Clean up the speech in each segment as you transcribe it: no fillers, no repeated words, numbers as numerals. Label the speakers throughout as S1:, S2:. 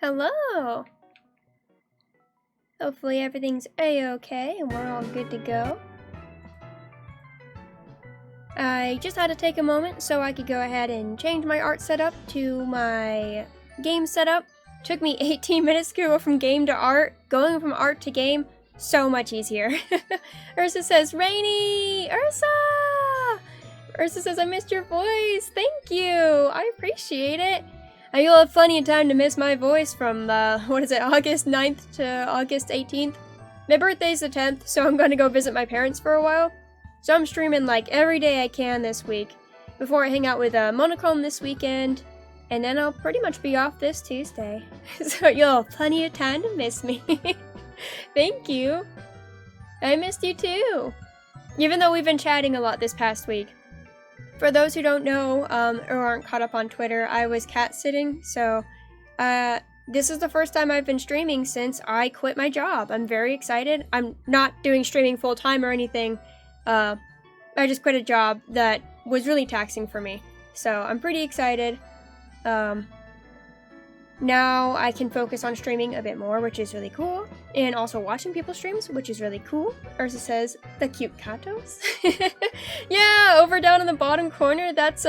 S1: Hello! Hopefully everything's a-okay and we're all good to go. I just had to take a moment so I could go ahead and change my art setup to my game setup. Took me 18 minutes to go from game to art. Going from art to game, so much easier. Ursa says, Rainy! Ursa! Ursa says, I missed your voice. Thank you. I appreciate it. You'll have plenty of time to miss my voice from, August 9th to August 18th. My birthday's the 10th, so I'm gonna go visit my parents for a while. So I'm streaming like every day I can this week, before I hang out with Monochrome this weekend, and then I'll pretty much be off this Tuesday. So you'll have plenty of time to miss me. Thank you. I missed you too. Even though we've been chatting a lot this past week. For those who don't know, or aren't caught up on Twitter, I was cat sitting, so this is the first time I've been streaming since I quit my job. I'm very excited. I'm not doing streaming full time or anything. I just quit a job that was really taxing for me. So I'm pretty excited. Now I can focus on streaming a bit more, which is really cool. And also watching people's streams, which is really cool. Ursa says, the cute catos. Yeah, over down in the bottom corner, that's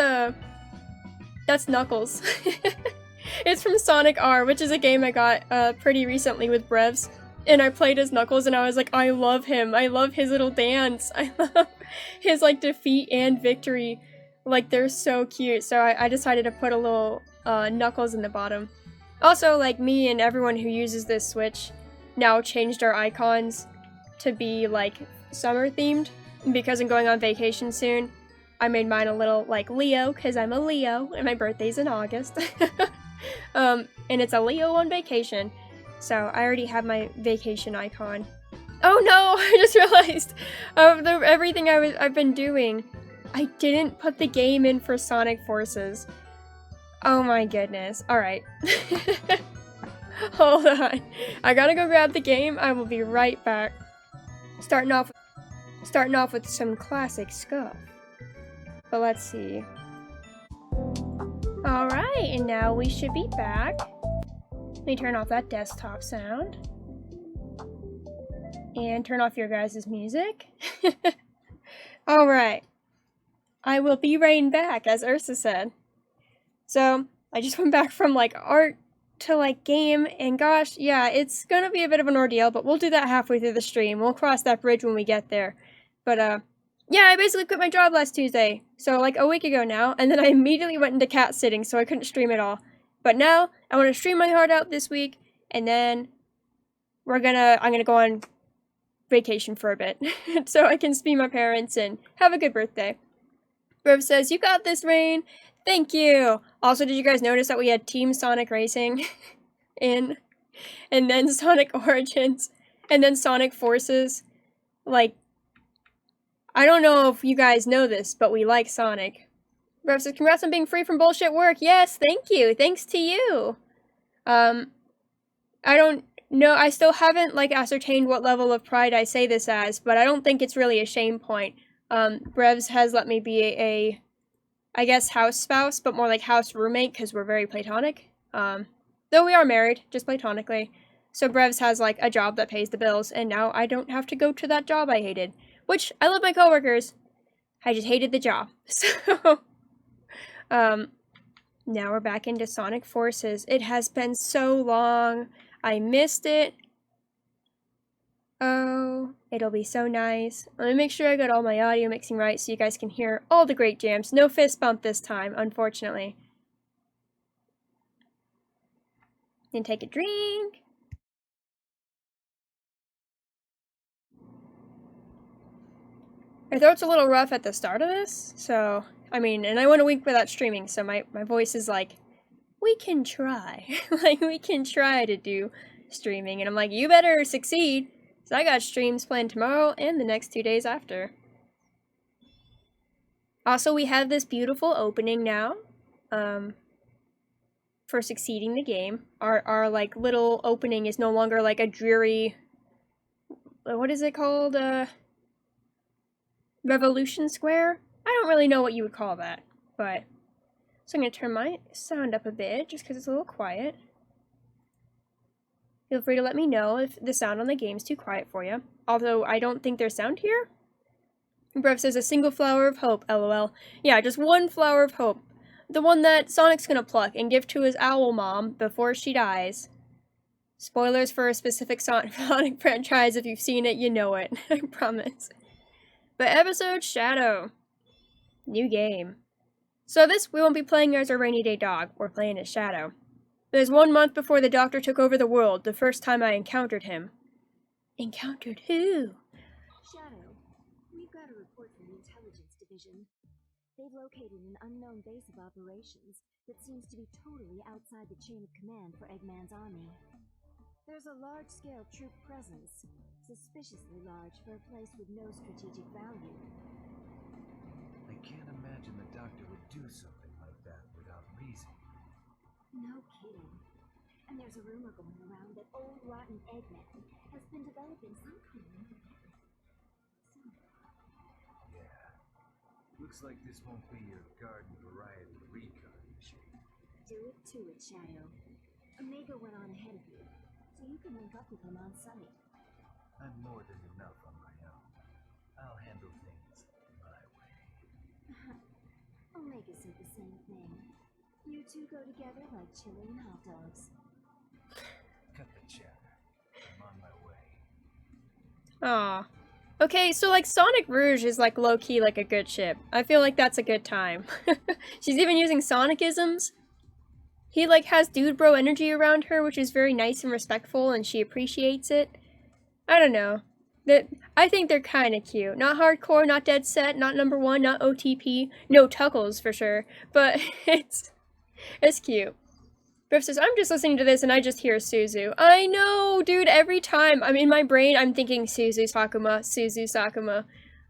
S1: Knuckles. It's from Sonic R, which is a game I got pretty recently with Brevs. And I played as Knuckles and I was like, I love him. I love his little dance. I love his like defeat and victory. Like they're so cute. So I decided to put a little Knuckles in the bottom. Also, like, me and everyone who uses this Switch now changed our icons to be, like, summer-themed. Because I'm going on vacation soon, I made mine a little, like, Leo, because I'm a Leo, and my birthday's in August. And it's a Leo on vacation. So, I already have my vacation icon. Oh no! I just realized! Of everything I've been doing, I didn't put the game in for Sonic Forces. Oh my goodness. Alright. Hold on. I gotta go grab the game. I will be right back. Starting off with some classic stuff. But let's see. Alright, and now we should be back. Let me turn off that desktop sound. And turn off your guys' music. Alright. I will be right back, as Ursa said. So, I just went back from, like, art to, like, game, and gosh, yeah, it's gonna be a bit of an ordeal, but we'll do that halfway through the stream. We'll cross that bridge when we get there. But, yeah, I basically quit my job last Tuesday, so, like, a week ago now, and then I immediately went into cat sitting, so I couldn't stream at all. But now, I want to stream my heart out this week, and then I'm gonna go on vacation for a bit, so I can see my parents and have a good birthday. Rev says, you got this, Rain! Thank you! Also, did you guys notice that we had Team Sonic Racing and then Sonic Origins, and then Sonic Forces? Like, I don't know if you guys know this, but we like Sonic. Rev says, congrats on being free from bullshit work. Yes, thank you. Thanks to you. I don't know. I still haven't, like, ascertained what level of pride I say this as, but I don't think it's really a shame point. Brevs has let me be I guess house spouse, but more like house roommate because we're very platonic. Though we are married, just platonically. So Brevs has like a job that pays the bills, and now I don't have to go to that job I hated. Which, I love my coworkers. I just hated the job. So, now we're back into Sonic Forces. It has been so long. I missed it. Oh, it'll be so nice. Let me make sure I got all my audio mixing right so you guys can hear all the great jams. No fist bump this time, unfortunately. Then take a drink. My throat's a little rough at the start of this, so, I mean, and I went a week without streaming, so my voice is like, we can try. Like, we can try to do streaming. And I'm like, you better succeed. So I got streams planned tomorrow and the next 2 days after. Also, we have this beautiful opening now, for succeeding the game. Our like little opening is no longer like a dreary, what is it called? Revolution Square? I don't really know what you would call that, but so I'm gonna turn my sound up a bit just because it's a little quiet. Feel free to let me know if the sound on the game's too quiet for you. Although I don't think there's sound here. Brev says a single flower of hope, lol. Yeah, just one flower of hope. The one that Sonic's gonna pluck and give to his owl mom before she dies. Spoilers for a specific Sonic franchise. If you've seen it, you know it. I promise. But episode Shadow. New game. So this, we won't be playing as a rainy day dog. We're playing as Shadow. It was 1 month before the Doctor took over the world, the first time I encountered him. Encountered who?
S2: Shadow, we've got a report from the Intelligence Division. They've located an unknown base of operations that seems to be totally outside the chain of command for Eggman's army. There's a large-scale troop presence, suspiciously large for a place with no strategic value.
S3: I can't imagine the Doctor would do something like that without reason.
S2: No kidding. And there's a rumor going around that old rotten Eggman has been developing some kind of
S3: Yeah. Looks like this won't be your garden variety recon machine.
S2: Do it to it, Shadow. Omega went on ahead of you, so you can link up with him on site.
S3: I'm more than enough on my own. I'll handle things my way.
S2: Omega said the same thing. You two go together like chili and hot dogs.
S3: Cut the chatter. I'm on my way.
S1: Aw. Okay, so like Sonic Rouge is like low-key like a good ship. I feel like that's a good time. She's even using Sonicisms. He like has dude bro energy around her, which is very nice and respectful, and she appreciates it. I don't know. I think they're kind of cute. Not hardcore, not dead set, not number one, not OTP. No Tuckles for sure, but it's cute. Griff says, I'm just listening to this and I just hear Suzu. I know, dude, every time I'm in my brain, I'm thinking Suzu Sakuma, Suzu Sakuma.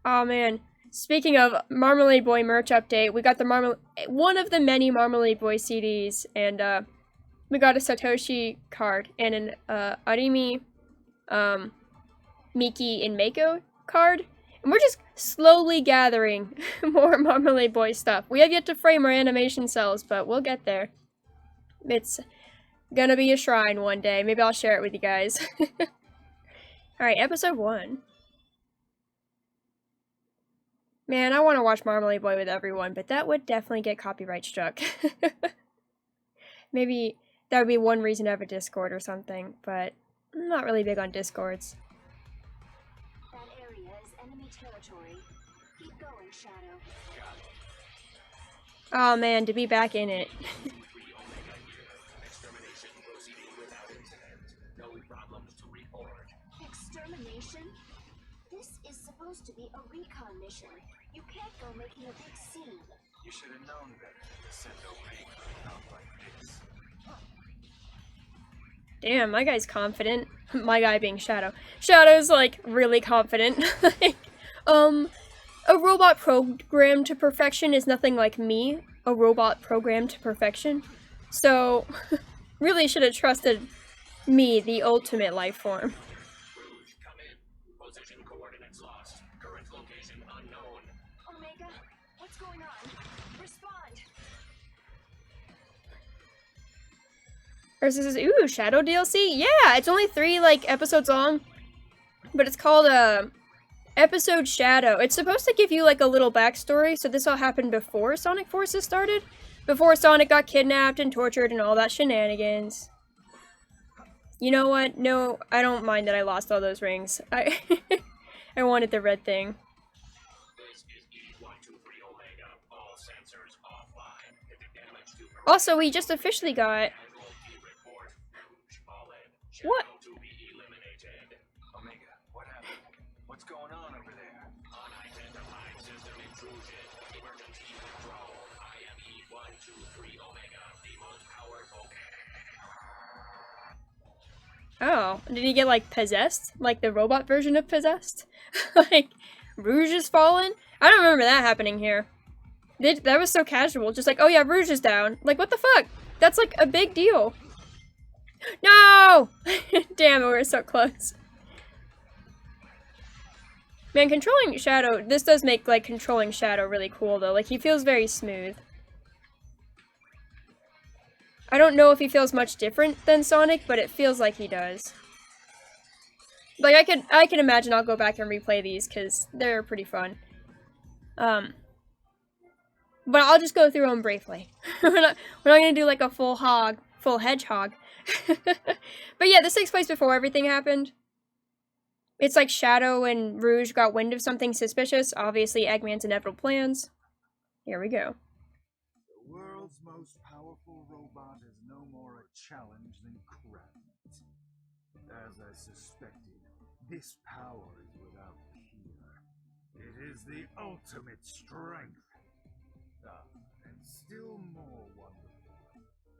S1: Oh man. Speaking of Marmalade Boy merch update, we got the one of the many Marmalade Boy CDs, and we got a Satoshi card and an Arimi, Miki and Mako card. And we're just slowly gathering more Marmalade Boy stuff. We have yet to frame our animation cells, but we'll get there. It's gonna be a shrine one day. Maybe I'll share it with you guys. Alright, episode 1. Man, I want to watch Marmalade Boy with everyone, but that would definitely get copyright struck. Maybe that would be one reason to have a Discord or something, but I'm not really big on Discords.
S2: That area is enemy territory. Keep going, Shadow.
S1: Oh man, to be back in it.
S2: Extermination? This is supposed to be a recon mission. You can't go making a big scene.
S3: You should have known better to send a out like this.
S1: Damn, my guy's confident. My guy being Shadow. Shadow's like really confident. Like, a robot programmed to perfection is nothing like me. A robot programmed to perfection. So, really should have trusted me, the ultimate life form.
S4: Come in. Position coordinates lost. Current location unknown.
S2: Omega, what's going on? Respond!
S1: Ursa says, ooh, Shadow DLC? Yeah, it's only 3, like, episodes long. But it's called, Episode Shadow. It's supposed to give you, like, a little backstory, so this all happened before Sonic Forces started? Before Sonic got kidnapped and tortured and all that shenanigans. You know what? No, I don't mind that I lost all those rings. I wanted the red thing.
S4: This is E123 Omega. All sensors offline. Damage to
S1: Also, we just officially got...
S4: report.
S1: What?
S4: To be eliminated.
S3: Omega, what happened? What's going on over there?
S4: Unidentified system intrusion. Emergency control. I am E123 Omega, the most powerful.
S1: Oh, did he get, like, possessed? Like the robot version of possessed? Like, Rouge is fallen? I don't remember that happening here. That was so casual. Just like, oh yeah, Rouge is down. Like, what the fuck? That's, like, a big deal. No! Damn, we were so close. Man, controlling Shadow... This does make, like, controlling Shadow really cool, though. Like, he feels very smooth. I don't know if he feels much different than Sonic, but it feels like he does. Like, I can imagine I'll go back and replay these, because they're pretty fun. But I'll just go through them briefly. we're not gonna do like a full hedgehog. But yeah, this takes place before everything happened. It's like Shadow and Rouge got wind of something suspicious, obviously Eggman's inevitable plans. Here we go.
S3: The world's most powerful robot is no more a challenge than Kraft. As I suspected, this power is without peer. It is the ultimate strength. And still more wonderful,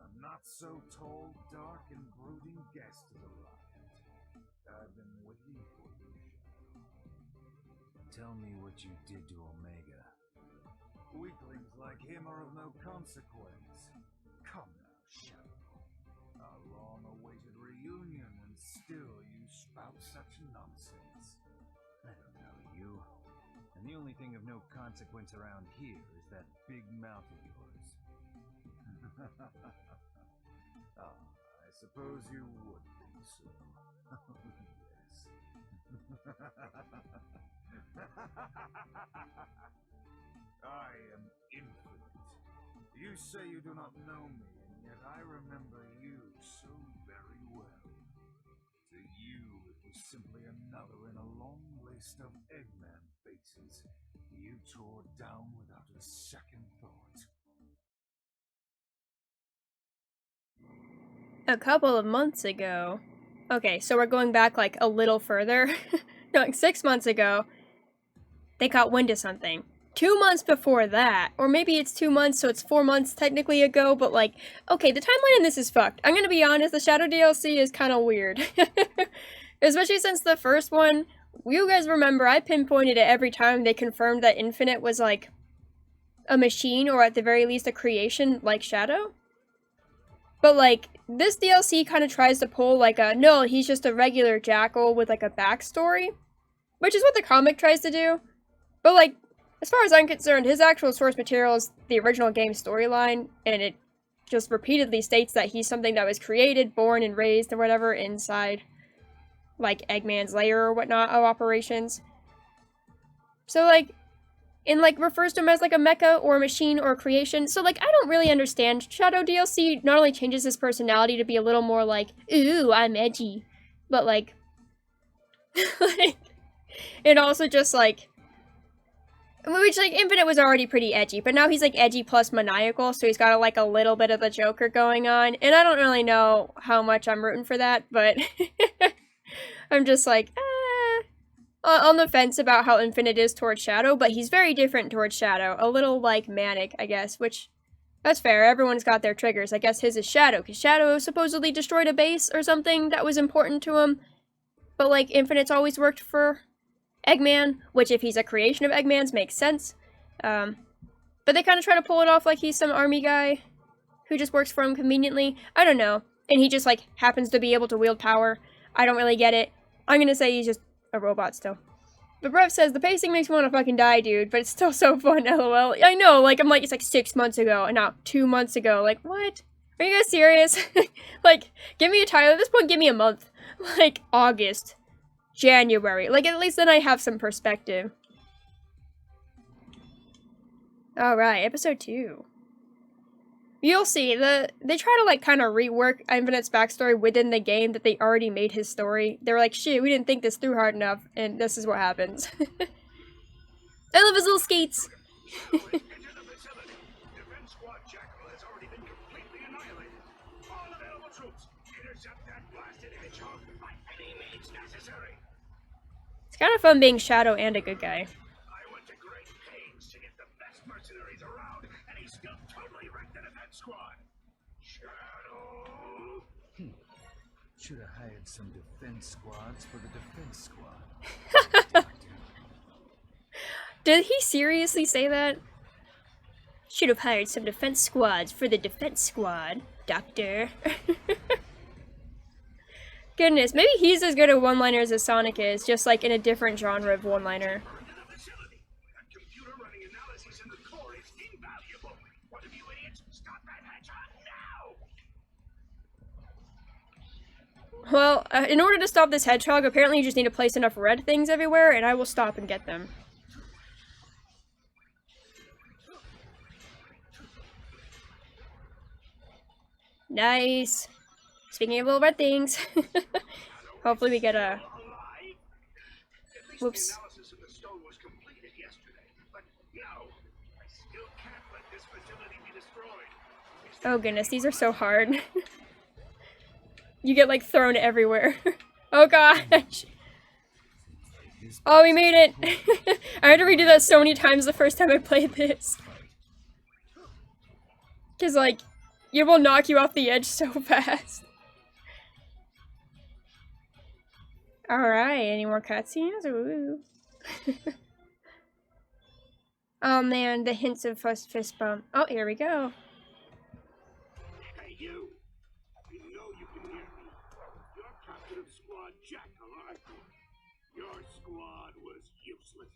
S3: a not-so-tall, dark, and brooding guest has arrived. I've been waiting for you, Shadow. Tell me what you did to Omega. Weaklings like him are of no consequence. Come now, Shadow. A long-awaited reunion, and still you spout such nonsense. I don't know you. And the only thing of no consequence around here is that big mouth of yours. Ah, I suppose you would think so. Yes. I am infinite. You say you do not know me, and yet I remember you so very well. To you, it was simply another in a long list of Eggman faces you tore down without a second thought.
S1: A couple of months ago. Okay, so we're going back like a little further. No, like 6 months ago, they caught wind of something. 2 months before that, or maybe it's 2 months, so it's 4 months technically ago, but like, okay, the timeline in this is fucked. I'm gonna be honest, the Shadow DLC is kind of weird. Especially since the first one, you guys remember, I pinpointed it every time they confirmed that Infinite was like a machine, or at the very least a creation like Shadow. But like, this DLC kind of tries to pull like a, no, he's just a regular Jackal with like a backstory, which is what the comic tries to do. But like, as far as I'm concerned, his actual source material is the original game storyline, and it just repeatedly states that he's something that was created, born, and raised, or whatever, inside, like, Eggman's lair or whatnot of operations. So, like, and, like, refers to him as, like, a mecha or a machine or a creation. So, like, I don't really understand. Shadow DLC not only changes his personality to be a little more, like, ooh, I'm edgy, but, like, like, it also just, like, which, like, Infinite was already pretty edgy, but now he's, like, edgy plus maniacal, so he's got, like, a little bit of the Joker going on, and I don't really know how much I'm rooting for that, but I'm just, like, on the fence about how Infinite is towards Shadow, but he's very different towards Shadow, a little, like, manic, I guess, which, that's fair, everyone's got their triggers. I guess his is Shadow, because Shadow supposedly destroyed a base or something that was important to him, but, like, Infinite's always worked for Eggman, which if he's a creation of Eggman's makes sense. But they kind of try to pull it off like he's some army guy who just works for him conveniently. I don't know. And he just, like, happens to be able to wield power. I don't really get it. I'm gonna say he's just a robot still. But Brev says, the pacing makes me want to fucking die, dude, but it's still so fun, lol. I know, like, I'm like, it's like 6 months ago, and now 2 months ago. Like, what? Are you guys serious? Like, give me a title. At this point, give me a month. Like, August. January. Like, at least then I have some perspective. Alright, episode 2. You'll see, they try to, like, kind of rework Infinite's backstory within the game that they already made his story. They were like, shit, we didn't think this through hard enough, and this is what happens. I love his little skates! It's kind of fun being Shadow and a good guy.
S4: I went to great pains to get the best mercenaries around, and he still totally wrecked the defense squad. Shadow!
S3: Should have hired some defense squads for the defense squad.
S1: Did he seriously say that? Should have hired some defense squads for the defense squad, Doctor. Goodness, maybe he's as good at one-liners as Sonic is, just like in a different genre of one-liner. Well, in order to stop this hedgehog, apparently you just need to place enough red things everywhere, and I will stop and get them. Nice. Speaking of little red things, hopefully we get a... Whoops. Oh goodness, these are so hard. You get like thrown everywhere. Oh gosh. Oh, we made it. I had to redo that so many times the first time I played this. Cause like, it will knock you off the edge so fast. Alright, any more cutscenes? Ooh. Oh man, the hints of fist bump. Oh, here we go.
S4: Hey, you! You know you can hear me. You're captain of Squad Jackal, aren't you? Your squad was useless.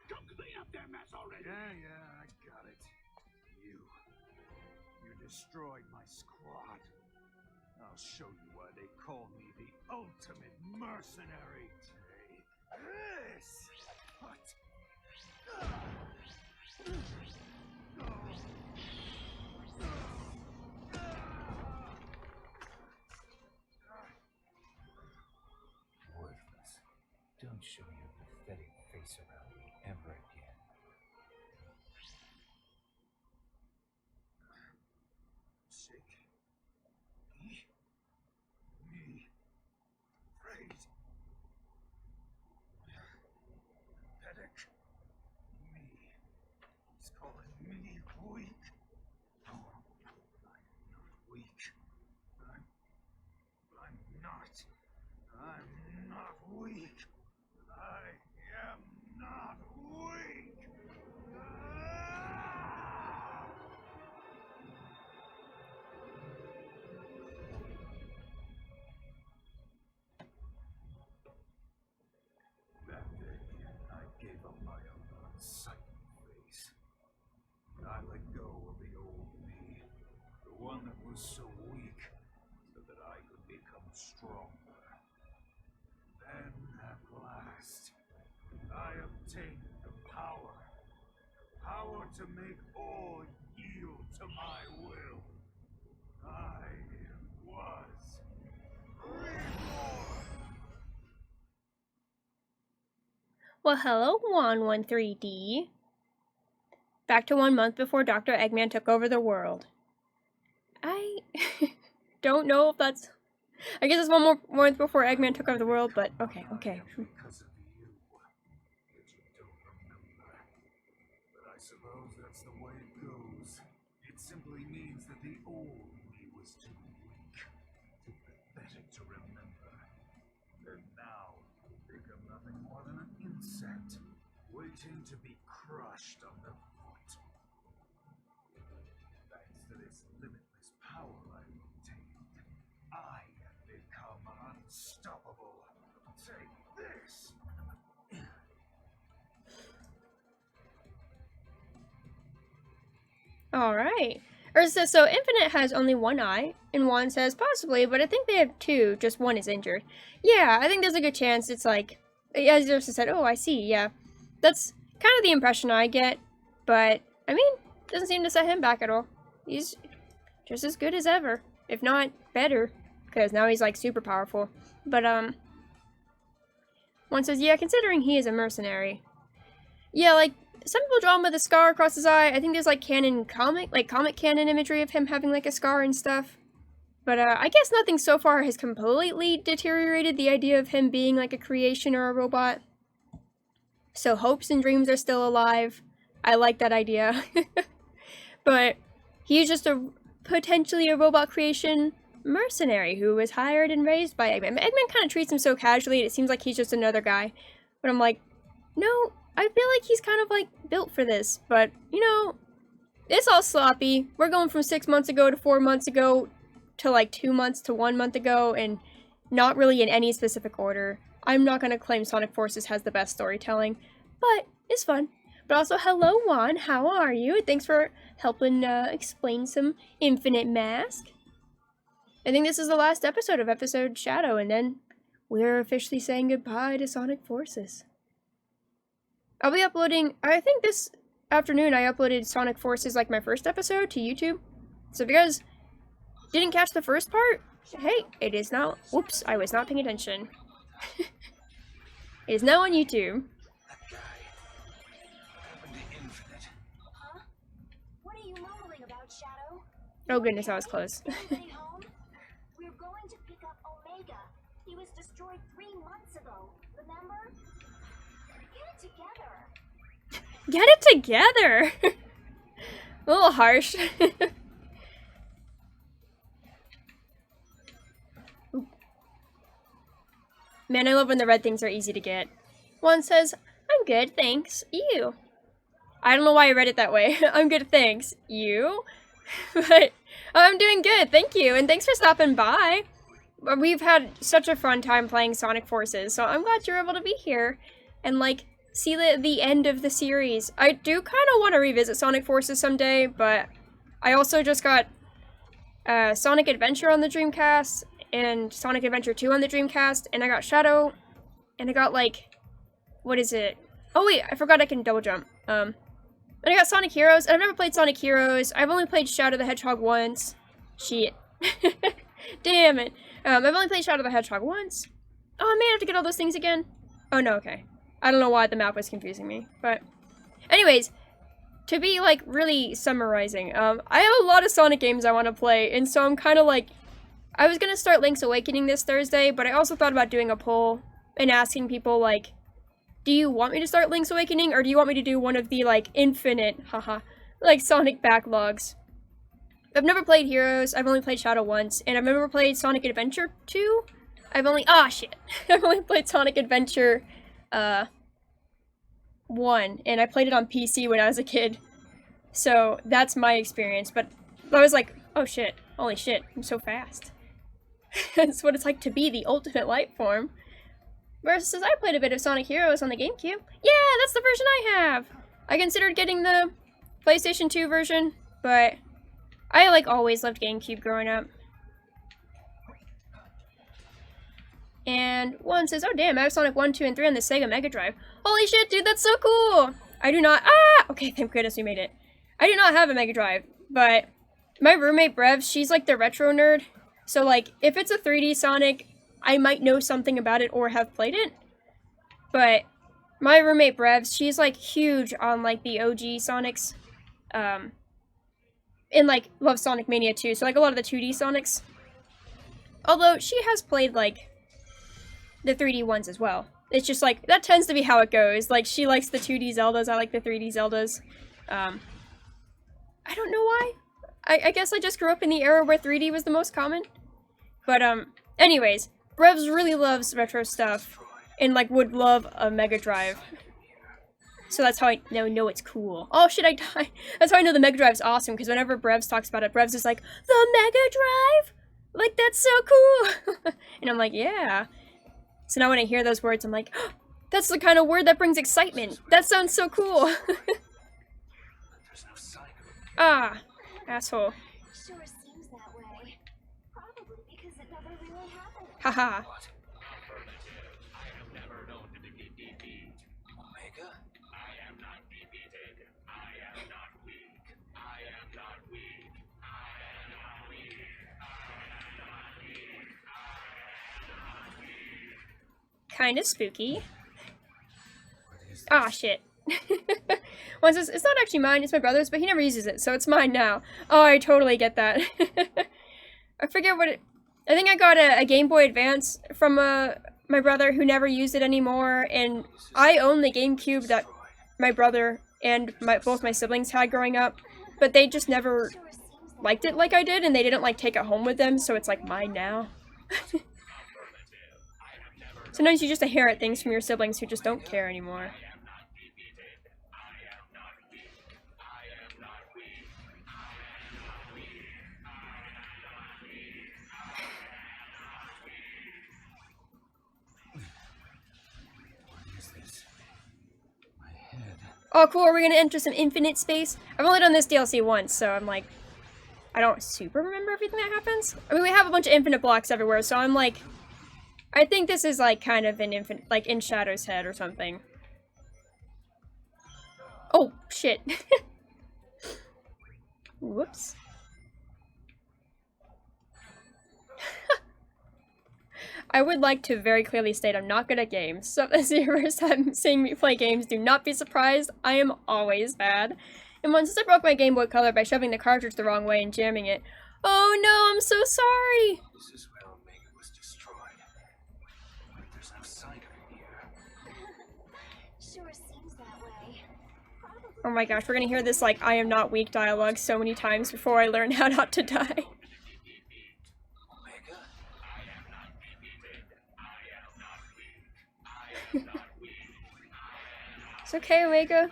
S4: Come clean up their mess already.
S3: Yeah, I got it. You destroyed my squad. I'll show you why they call me the ultimate mercenary. Take this! What?
S5: Worthless. Don't show your pathetic face around me ever again.
S3: Sick. Me. Afraid. Pathetic. Me. He's calling me weak. I'm not weak. I'm not. I'm not weak. I am not weak. That day, I gave up my unsightly face. I let go of the old me, the one that was so weak, so that I could become stronger. Then, at last, I obtained the power to make all yield to my will. I was reborn.
S1: Well, hello, Juan13D. Back to 1 month before Dr. Eggman took over the world. I don't know if that's... I guess it's 1 more month before Eggman took over the world, but okay.
S3: Because of you, that you don't remember. But I suppose that's the way it goes. It simply means that the old me was too weak, too pathetic to remember. And now, become nothing more than an insect, waiting to be crushed underfoot. Thanks to this limitless power I've obtained, I have become unstoppable. Take this!
S1: Alright. Ursa says, so Infinite has only 1 eye, and Juan says, possibly, but I think they have 2, just 1 is injured. Yeah, I think there's a good chance it's like, as Ursa said, oh, I see, yeah. That's kind of the impression I get, but, I mean, doesn't seem to set him back at all. He's just as good as ever, if not better, because now he's, like, super powerful. But, Juan says, yeah, considering he is a mercenary. Yeah, like, some people draw him with a scar across his eye. I think there's like comic canon imagery of him having like a scar and stuff. But I guess nothing so far has completely deteriorated the idea of him being like a creation or a robot. So hopes and dreams are still alive. I like that idea. But he's just potentially a robot creation mercenary who was hired and raised by Eggman. Eggman kind of treats him so casually, it seems like he's just another guy. But I'm like, no, I feel like he's kind of like built for this, but you know, it's all sloppy. We're going from 6 months ago to 4 months ago to like 2 months to 1 month ago, and not really in any specific order. I'm not going to claim Sonic Forces has the best storytelling, but it's fun. But also, hello Juan, how are you? Thanks for helping explain some Infinite Mask. I think this is the last episode of Episode Shadow, and then we're officially saying goodbye to Sonic Forces. I'll be uploading, I think this afternoon I uploaded Sonic Forces, like my first episode, to YouTube. So if you guys didn't catch the first part, hey, it is now, whoops, I was not paying attention. It is now on YouTube.
S2: Huh? What are you mumbling about, Shadow?
S1: Oh goodness, I was close.
S2: Anybody home? We're going to pick up Omega. He was destroyed 3 months ago. Remember? Get it together.
S1: Get it together! A little harsh. Ooh. Man, I love when the red things are easy to get. One says, I'm good, thanks. You. I don't know why I read it that way. I'm good, thanks. You? But I'm doing good, thank you, and thanks for stopping by. We've had such a fun time playing Sonic Forces, so I'm glad you're able to be here and, like, see the end of the series. I do kind of want to revisit Sonic Forces someday, but I also just got Sonic Adventure on the Dreamcast and Sonic Adventure 2 on the Dreamcast, and I got Shadow, and I got, like, what is it? Oh wait, I forgot I can double jump. And I got Sonic Heroes, and I've never played Sonic Heroes. I've only played Shadow the Hedgehog once. Shit. Damn it. I've only played Shadow the Hedgehog once. Oh, I may have to get all those things again. Oh no, okay. I don't know why the map was confusing me, but anyways, to be like really summarizing, I have a lot of Sonic games I want to play, and so I'm kind of like, I was gonna start Link's Awakening this Thursday, but I also thought about doing a poll and asking people like, do you want me to start Link's Awakening, or do you want me to do one of the like infinite, haha, like Sonic backlogs? I've never played Heroes, I've only played Shadow once, and I've never played Sonic Adventure 2. I've only played Sonic Adventure 1, and I played it on PC when I was a kid. So that's my experience, but I was like, oh shit, holy shit, I'm so fast. That's what it's like to be the ultimate life form. Versus I played a bit of Sonic Heroes on the GameCube. Yeah, that's the version I have! I considered getting the PlayStation 2 version, but I like always loved GameCube growing up. And one says, oh damn, I have Sonic 1, 2, and 3 on the Sega Mega Drive. Holy shit, dude, that's so cool! I do not- okay, thank goodness we made it. I do not have a Mega Drive, but my roommate Brev, she's like the retro nerd. So like, if it's a 3D Sonic, I might know something about it or have played it. But my roommate Brev, she's like huge on like the OG Sonics. And like loves Sonic Mania 2, so like a lot of the 2D Sonics. Although she has played like the 3D ones as well. It's just like, that tends to be how it goes. Like, she likes the 2D Zeldas, I like the 3D Zeldas. I don't know why. I guess I just grew up in the era where 3D was the most common. But, anyways, Brevs really loves retro stuff, and, like, would love a Mega Drive. So that's how I know it's cool. Oh shit, I died. That's how I know the Mega Drive's awesome, because whenever Brevs talks about it, Brevs is like, the Mega Drive? Like, that's so cool! And I'm like, yeah. So now when I hear those words, I'm like, oh, that's the kind of word that brings excitement. That sounds so cool. Ah, asshole.
S2: Sure seems that way. Probably because it never really happened.
S1: Haha.
S4: I have never known to defeat defeat.
S5: Omega?
S4: I am not defeated. I am not weak. I am not weak. I am not weak.
S1: Kind of spooky. Ah, shit. One says, it's not actually mine, it's my brother's, but he never uses it, so it's mine now. Oh, I totally get that. I forget what it... I think I got a Game Boy Advance from my brother who never used it anymore, and I own the GameCube that my brother and both my siblings had growing up, but they just never liked it like I did, and they didn't like take it home with them, so it's like mine now. Sometimes you just inherit things from your siblings who just don't care anymore. Oh, cool, are we gonna enter some infinite space? I've only done this DLC once, so I'm like, I don't super remember everything that happens. I mean, we have a bunch of infinite blocks everywhere, so I'm like, I think this is like kind of an infinite, like in Shadow's head or something. Oh, shit. Whoops. I would like to very clearly state I'm not good at games, so if this is your first time seeing me play games, do not be surprised. I am always bad. And once I broke my Game Boy Color by shoving the cartridge the wrong way and jamming it. Oh no, I'm so sorry!
S5: This is where Omega was destroyed. But there's no sign of it here.
S2: Sure seems that way.
S1: Oh my gosh, we're gonna hear this like I am not weak dialogue so many times before I learn how not to die.
S5: Omega?
S1: It's okay, Omega.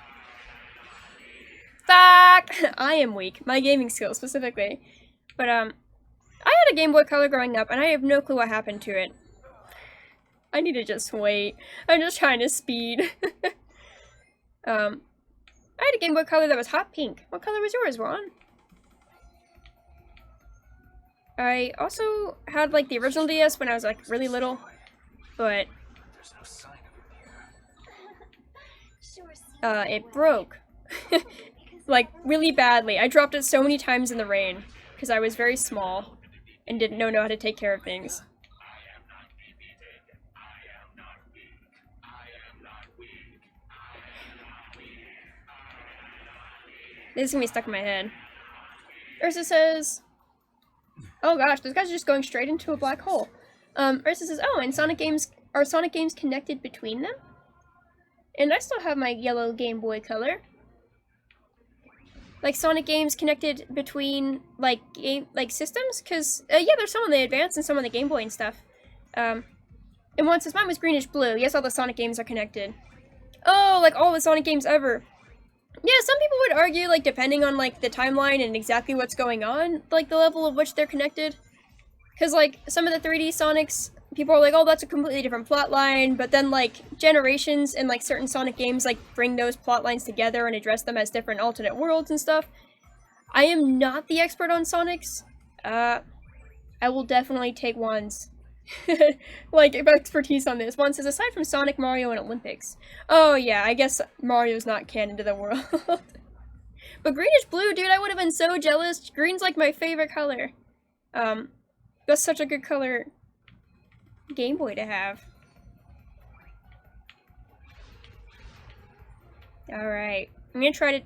S1: Fuck! I am weak. My gaming skills, specifically. But, I had a Game Boy Color growing up, and I have no clue what happened to it. I need to just wait. I'm just trying to speed. I had a Game Boy Color that was hot pink. What color was yours, Ron? I also had, like, the original DS when I was, like, really little. But,
S5: There's no sign of it here.
S2: Sure seems
S1: it broke. Like, really badly. I dropped it so many times in the rain, because I was very small, and didn't know how to take care of things. This is gonna be stuck in my head. Ursa says... Oh gosh, this guy's just going straight into a black hole. Ursa says, oh, and Sonic games... Are Sonic games connected between them? And I still have my yellow Game Boy Color. Like Sonic games connected between like systems, because yeah, there's some on the Advance and some on the Game Boy and stuff. And one says mine was greenish blue. Yes, all the Sonic games are connected. Oh, like all the Sonic games ever. Yeah, some people would argue like depending on like the timeline and exactly what's going on, like the level of which they're connected. Because like some of the 3D Sonics, people are like, oh, that's a completely different plot line, but then like Generations and like certain Sonic games like bring those plot lines together and address them as different alternate worlds and stuff. I am not the expert on Sonics. I will definitely take Juan's like expertise on this. Juan says, aside from Sonic, Mario, and Olympics. Oh yeah, I guess Mario's not canon to the world. But greenish blue, dude, I would have been so jealous. Green's like my favorite color. That's such a good color Game Boy to have. Alright. I'm gonna try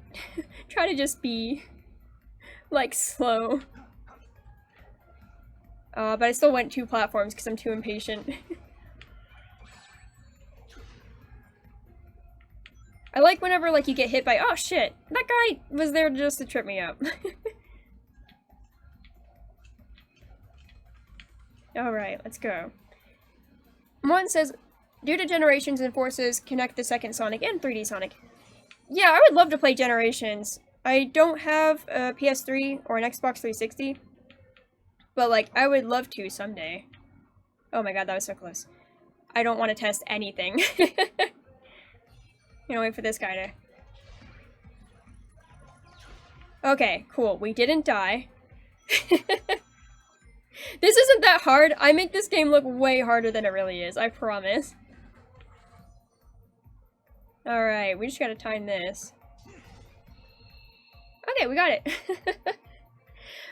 S1: to just be like slow. But I still went 2 platforms because I'm too impatient. I like whenever like you get hit by, oh shit, that guy was there just to trip me up. Alright, let's go. One says, due to Generations and Forces, connect the second Sonic and 3D Sonic. Yeah, I would love to play Generations. I don't have a PS3 or an Xbox 360. But, like, I would love to someday. Oh my god, that was so close. I don't want to test anything. Wait for this guy to... Okay, cool. We didn't die. This isn't that hard. I make this game look way harder than it really is, I promise. Alright, we just gotta time this. Okay, we got it.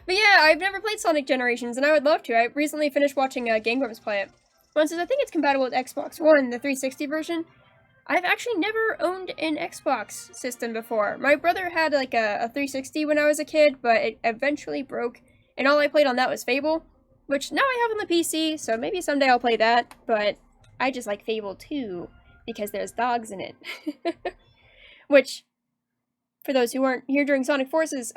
S1: But yeah, I've never played Sonic Generations, and I would love to. I recently finished watching Game Grumps play it. One says, I think it's compatible with Xbox One, the 360 version. I've actually never owned an Xbox system before. My brother had like a 360 when I was a kid, but it eventually broke, and all I played on that was Fable, which now I have on the PC, so maybe someday I'll play that, but I just like Fable 2, because there's dogs in it. Which, for those who weren't here during Sonic Forces,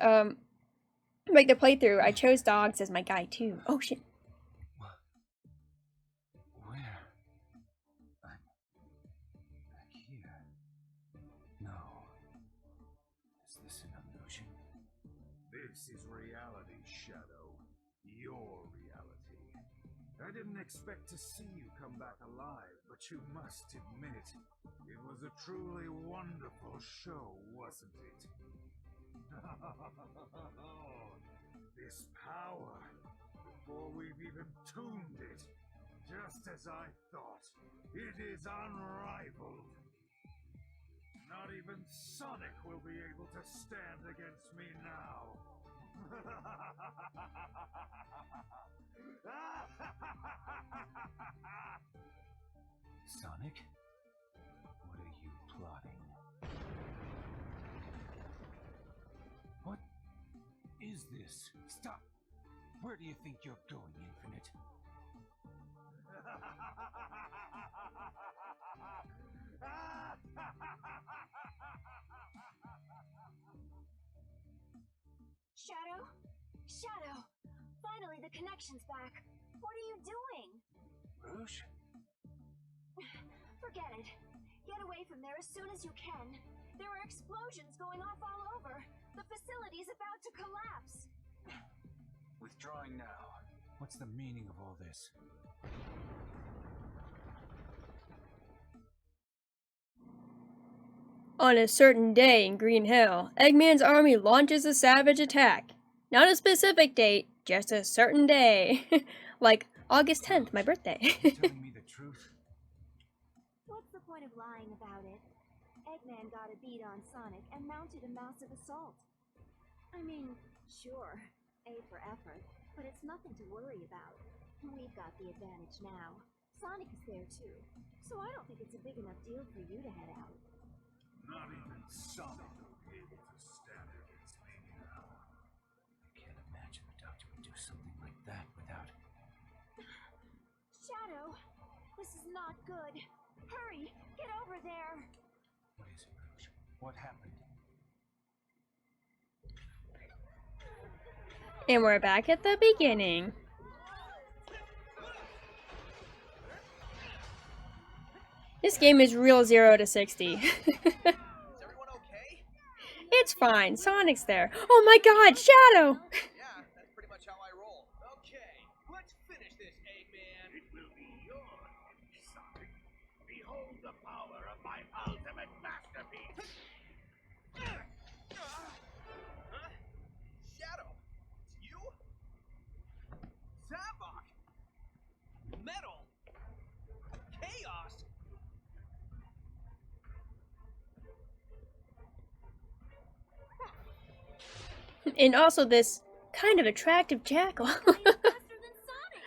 S1: like the playthrough, I chose dogs as my guy too. Oh shit.
S5: Where? I'm here. No. Is this an illusion?
S3: This is reality, Shadow. Your reality. I didn't expect to see you come back alive, but you must admit, it was a truly wonderful show, wasn't it? This power, before we've even tuned it, just as I thought, it is unrivaled. Not even Sonic will be able to stand against me now.
S5: Sonic? What are you plotting? What is this? Stop! Where do you think you're going, Infinite?
S2: Shadow? Shadow! Finally, the connection's back. What are you doing?
S5: Rouge?
S2: Forget it. Get away from there as soon as you can. There are explosions going off all over. The facility's about to collapse.
S5: Withdrawing now. What's the meaning of all this?
S1: On a certain day in Green Hill, Eggman's army launches a savage attack. Not a specific date, just a certain day. Like August 10th, my birthday.
S5: Telling me the truth?
S2: What's the point of lying about it? Eggman got a beat on Sonic and mounted a massive assault. I mean, sure, A for effort, but it's nothing to worry about. We've got the advantage now. Sonic is there too, so I don't think it's a big enough deal for you to head out.
S3: Not even Sonic will be able to stand against me now.
S5: I can't imagine the Doctor would do something like that without...
S2: Shadow, this is not good. Hurry, get over there.
S5: What is it, Rouge? What happened?
S1: And we're back at the beginning. This game is real 0 to 60.
S6: Is everyone okay?
S1: It's fine. Sonic's there. Oh my god, Shadow!
S6: Yeah, that's pretty much how I roll. Okay, let's finish this, Eggman.
S4: It will be yours, Sonic. Behold the power of my ultimate masterpiece.
S6: Huh? Shadow, it's you? Zavok! Metal! Chaos!
S1: And also this kind of attractive jackal.
S2: Faster than Sonic!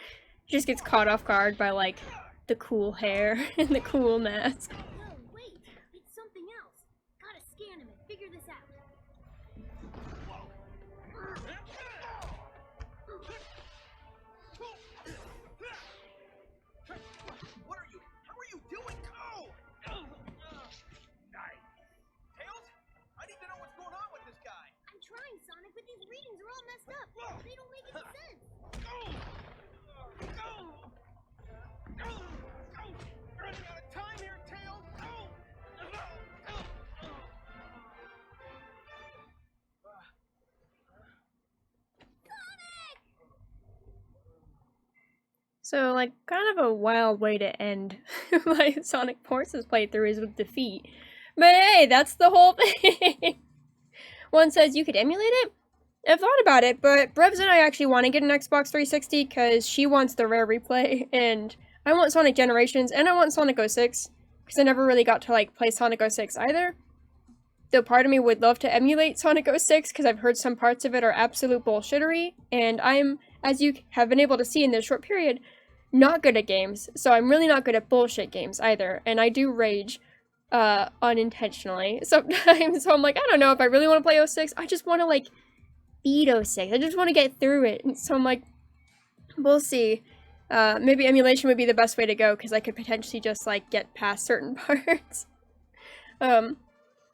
S1: Just gets caught off guard by like the cool hair and the cool mask.
S2: No, wait, it's something else. Gotta scan him and figure this out.
S6: What are you? How are you doing? Oh!
S4: Nice.
S6: Tails? I need to know what's going on with this guy.
S2: I'm trying, Sonic, but these readings are all messed up. They don't make any sense.
S6: Running out of time here, Tails.
S1: So, like, kind of a wild way to end like Sonic Forces playthrough is with defeat. But hey, that's the whole thing! One says you could emulate it? I've thought about it, but Brevs and I actually want to get an Xbox 360 because she wants the rare replay, and I want Sonic Generations, and I want Sonic 06, because I never really got to, like, play Sonic 06 either. Though part of me would love to emulate Sonic 06, because I've heard some parts of it are absolute bullshittery, and I'm, as you have been able to see in this short period, not good at games, so I'm really not good at bullshit games either, and I do rage unintentionally sometimes, so I'm like, I don't know if I really want to play 06, I just want to, like, beat 06, I just want to get through it, and so I'm like, we'll see. Maybe emulation would be the best way to go, because I could potentially just, like, get past certain parts. But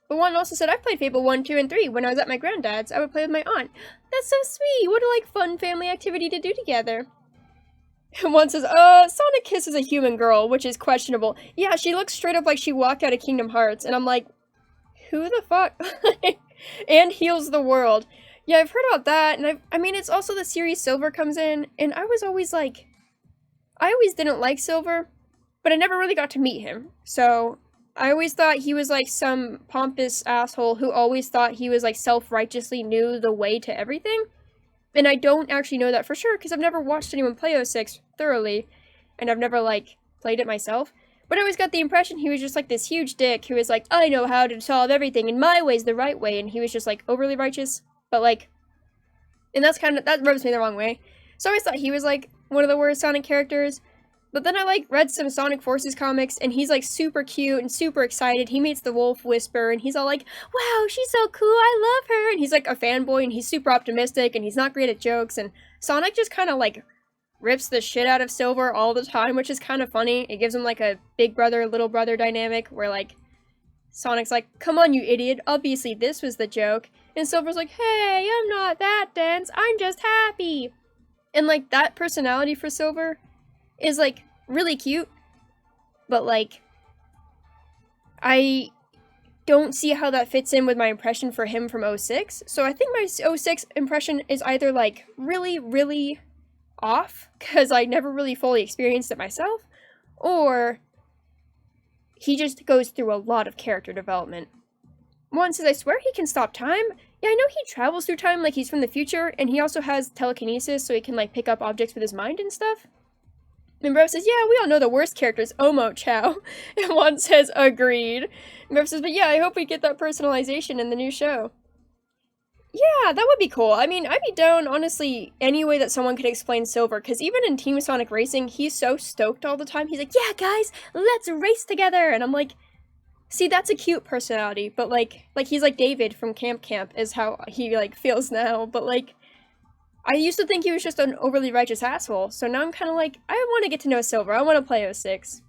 S1: one also said, I've played Fable 1, 2, and 3. When I was at my granddad's, I would play with my aunt. That's so sweet! What a, like, fun family activity to do together. And one says, Sonic kisses a human girl, which is questionable. Yeah, she looks straight up like she walked out of Kingdom Hearts, and I'm like, who the fuck? And heals the world. Yeah, I've heard about that, and I mean, it's also the series Silver comes in, and I was always like, I always didn't like Silver, but I never really got to meet him, so I always thought he was like some pompous asshole who always thought he was like self-righteously knew the way to everything. And I don't actually know that for sure because I've never watched anyone play 06 thoroughly, and I've never, like, played it myself. But I always got the impression he was just, like, this huge dick who was like, I know how to solve everything, and my way's the right way, and he was just, like, overly righteous. But, like, and that's kind of, that rubs me the wrong way. So I always thought he was, like, one of the worst Sonic characters. But then I, like, read some Sonic Forces comics, and he's, like, super cute and super excited. He meets the Wolf Whisperer, and he's all like, wow, she's so cool, I love her. And he's, like, a fanboy, and he's super optimistic, and he's not great at jokes. And Sonic just kind of, like, rips the shit out of Silver all the time, which is kind of funny. It gives him, like, a big brother, little brother dynamic, where, like, Sonic's like, come on, you idiot, obviously this was the joke. And Silver's like, hey, I'm not that dense, I'm just happy. And, like, that personality for Silver is, like, really cute, but, like, I don't see how that fits in with my impression for him from 06. So I think my 06 impression is either, like, really, really off, because I never really fully experienced it myself, or he just goes through a lot of character development. One says, I swear he can stop time. Yeah, I know he travels through time like he's from the future, and he also has telekinesis, so he can, like, pick up objects with his mind and stuff. And Brev says, yeah, we all know the worst character is Omo Chow. And one says, agreed. And Brev says, but yeah, I hope we get that personalization in the new show. Yeah, that would be cool. I mean, I'd be down, honestly, any way that someone could explain Silver, because even in Team Sonic Racing, he's so stoked all the time. He's like, yeah, guys, let's race together! And I'm like, see, that's a cute personality, but, like he's like David from Camp is how he, like, feels now, but, like, I used to think he was just an overly righteous asshole, so now I'm kind of like, I want to get to know Silver, I want to play 06.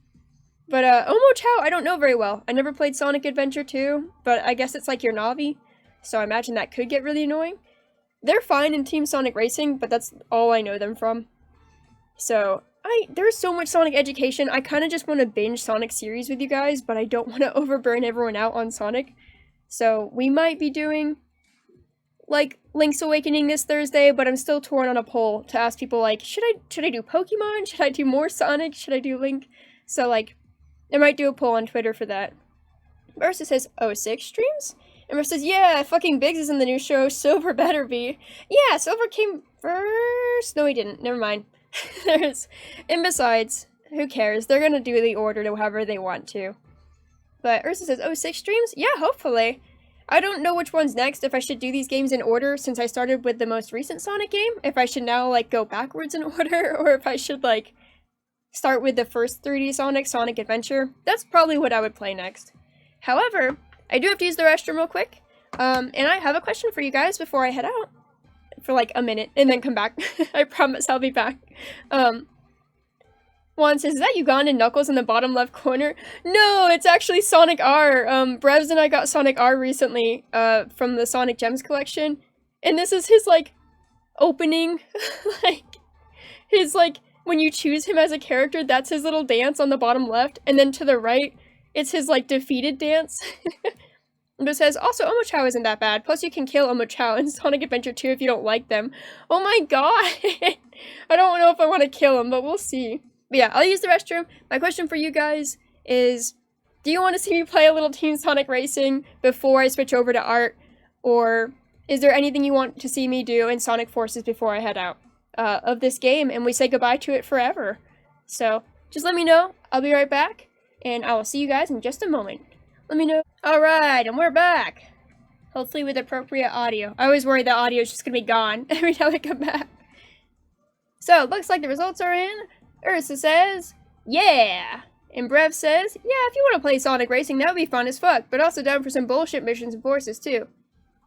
S1: But, Omo Chow, I don't know very well. I never played Sonic Adventure 2, but I guess it's like your Navi, so I imagine that could get really annoying. They're fine in Team Sonic Racing, but that's all I know them from. So, there's so much Sonic education, I kind of just want to binge Sonic series with you guys, but I don't want to overburn everyone out on Sonic. So, we might be doing, like, Link's Awakening this Thursday, but I'm still torn on a poll to ask people, like, should I do Pokemon? Should I do more Sonic? Should I do Link? So, like, I might do a poll on Twitter for that. Versus says, 06 streams? And Versus says, yeah, fucking Biggs is in the new show, Silver better be. Yeah, Silver came first. No, he didn't. Never mind. And besides, who cares? They're gonna do the order to however they want to. But Ursa says, 06 streams? Yeah, hopefully. I don't know which one's next, if I should do these games in order since I started with the most recent Sonic game, if I should now, like, go backwards in order, or if I should, like, start with the first 3D Sonic Adventure. That's probably what I would play next. However, I do have to use the restroom real quick, and I have a question for you guys before I head out. For, like, a minute, and then come back. I promise I'll be back. Juan says, is that Ugandan Knuckles in the bottom left corner? No, it's actually Sonic R. Brevs and I got Sonic R recently, from the Sonic Gems collection. And this is his, like, opening. Like, his, like, when you choose him as a character, that's his little dance on the bottom left. And then to the right, it's his, like, defeated dance. But it says, also, Omo Chow isn't that bad. Plus, you can kill Omo Chow in Sonic Adventure 2 if you don't like them. Oh my god! I don't know if I want to kill him, but we'll see. But yeah, I'll use the restroom. My question for you guys is, do you want to see me play a little Team Sonic Racing before I switch over to art? Or is there anything you want to see me do in Sonic Forces before I head out of this game and we say goodbye to it forever? So, just let me know. I'll be right back, and I will see you guys in just a moment. Let me know. Alright, and we're back. Hopefully with appropriate audio. I always worry the audio is just gonna be gone every time I come back. So, looks like the results are in. Ursa says, yeah! And Brev says, yeah, if you want to play Sonic Racing, that would be fun as fuck, but also down for some bullshit missions and forces too.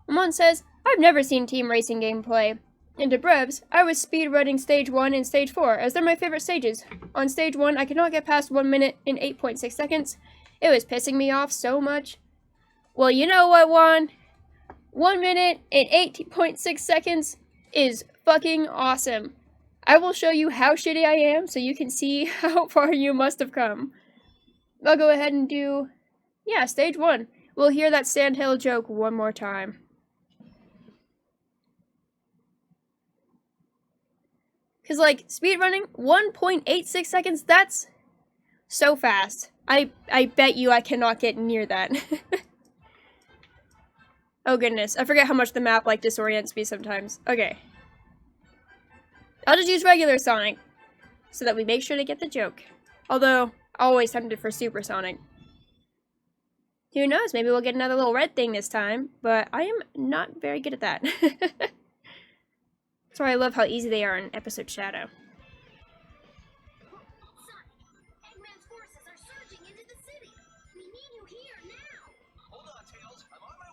S1: And one says, I've never seen Team Racing gameplay. And to Brevs, I was speedrunning Stage 1 and Stage 4, as they're my favorite stages. On Stage 1, I could not get past 1 minute and 8.6 seconds. It was pissing me off so much. Well, you know what, Juan? 1 minute and 8.6 seconds is fucking awesome. I will show you how shitty I am so you can see how far you must have come. I'll go ahead and do, yeah, Stage 1. We'll hear that Sandhill joke one more time. Because, like, speedrunning, 1.86 seconds, that's so fast. I bet you I cannot get near that. Oh goodness, I forget how much the map, like, disorients me sometimes. Okay. I'll just use regular Sonic so that we make sure to get the joke. Although, always tempted for Supersonic. Who knows, maybe we'll get another little red thing this time, but I am not very good at that. That's why I love how easy they are in Episode Shadow.
S2: Eggman's forces are surging into the city. We need you here now.
S6: Hold on, Tails. I'm on my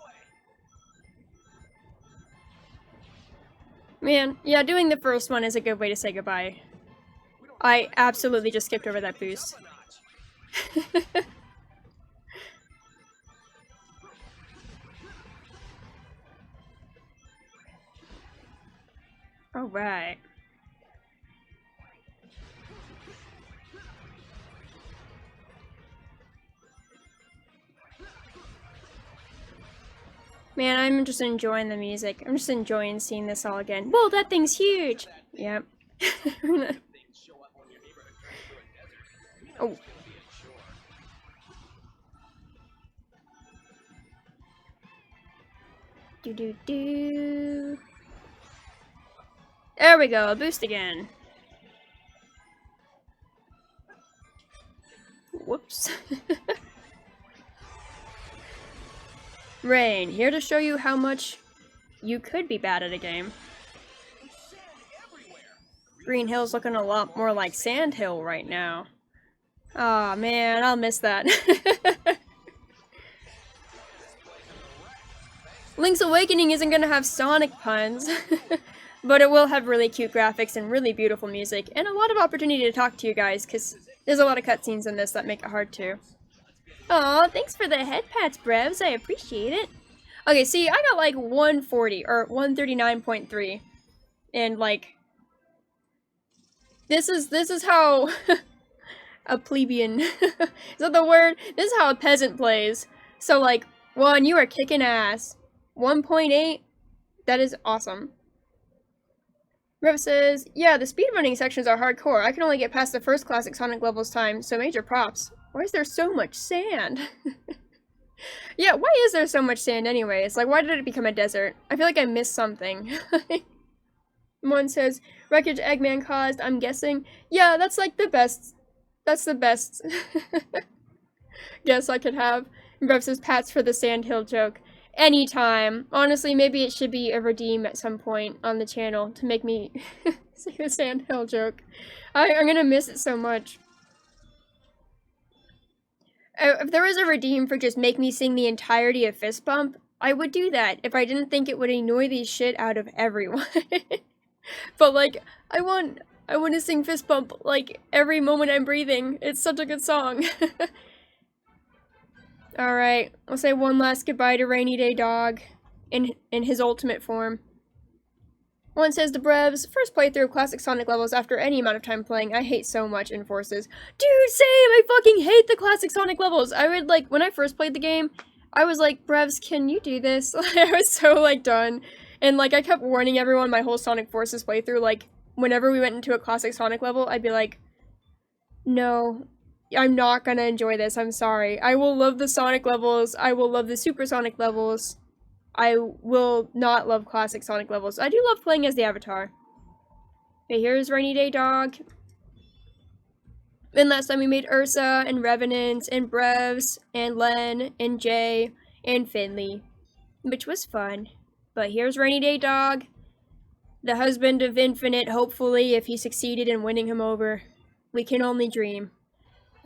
S6: way.
S1: Man, yeah, doing the first one is a good way to say goodbye. I absolutely just skipped over that boost. Alright. Man, I'm just enjoying the music. I'm just enjoying seeing this all again. Whoa, that thing's huge! Yep. Oh. Do. There we go, a boost again. Whoops. Rain, here to show you how much you could be bad at a game. Green Hill's looking a lot more like Sand Hill right now. Aw, man, I'll miss that. Link's Awakening isn't gonna have Sonic puns, but it will have really cute graphics and really beautiful music, and a lot of opportunity to talk to you guys, because there's a lot of cutscenes in this that make it hard to. Aw, thanks for the head pats, Brevs, I appreciate it. Okay, see, I got like 140, or 139.3, and like, this is how a plebeian, is that the word? This is how a peasant plays. So like, 1, you are kicking ass. 1.8, that is awesome. Rev says, yeah, the speedrunning sections are hardcore. I can only get past the first classic Sonic levels time, so major props. Why is there so much sand? Yeah, why is there so much sand anyways? Like, why did it become a desert? I feel like I missed something. One says, wreckage Eggman caused, I'm guessing. Yeah, that's like the best. That's the best guess I could have. Rev says, pats for the Sandhill joke. Anytime. Honestly, maybe it should be a redeem at some point on the channel to make me say the Sandhill joke. I'm gonna miss it so much. If there was a redeem for just make me sing the entirety of Fist Bump, I would do that if I didn't think it would annoy the shit out of everyone. But like, I want to sing Fist Bump like every moment I'm breathing. It's such a good song. Alright, I'll say one last goodbye to Rainy Day Dog in his ultimate form. One says to Brevs, first playthrough of classic Sonic levels after any amount of time playing. I hate so much Enforces. Dude, same! I fucking hate the classic Sonic levels! I would, like, when I first played the game, I was like, Brevs, can you do this? I was so, like, done. And, like, I kept warning everyone my whole Sonic Forces playthrough, like, whenever we went into a classic Sonic level, I'd be like, no, I'm not gonna enjoy this, I'm sorry. I will love the Sonic levels, I will love the Supersonic levels, I will not love classic Sonic levels. I do love playing as the Avatar. Okay, here's Rainy Day Dog. And last time we made Ursa, and Revenant, and Brevs, and Len, and Jay, and Finley, which was fun. But here's Rainy Day Dog, the husband of Infinite, hopefully, if he succeeded in winning him over. We can only dream.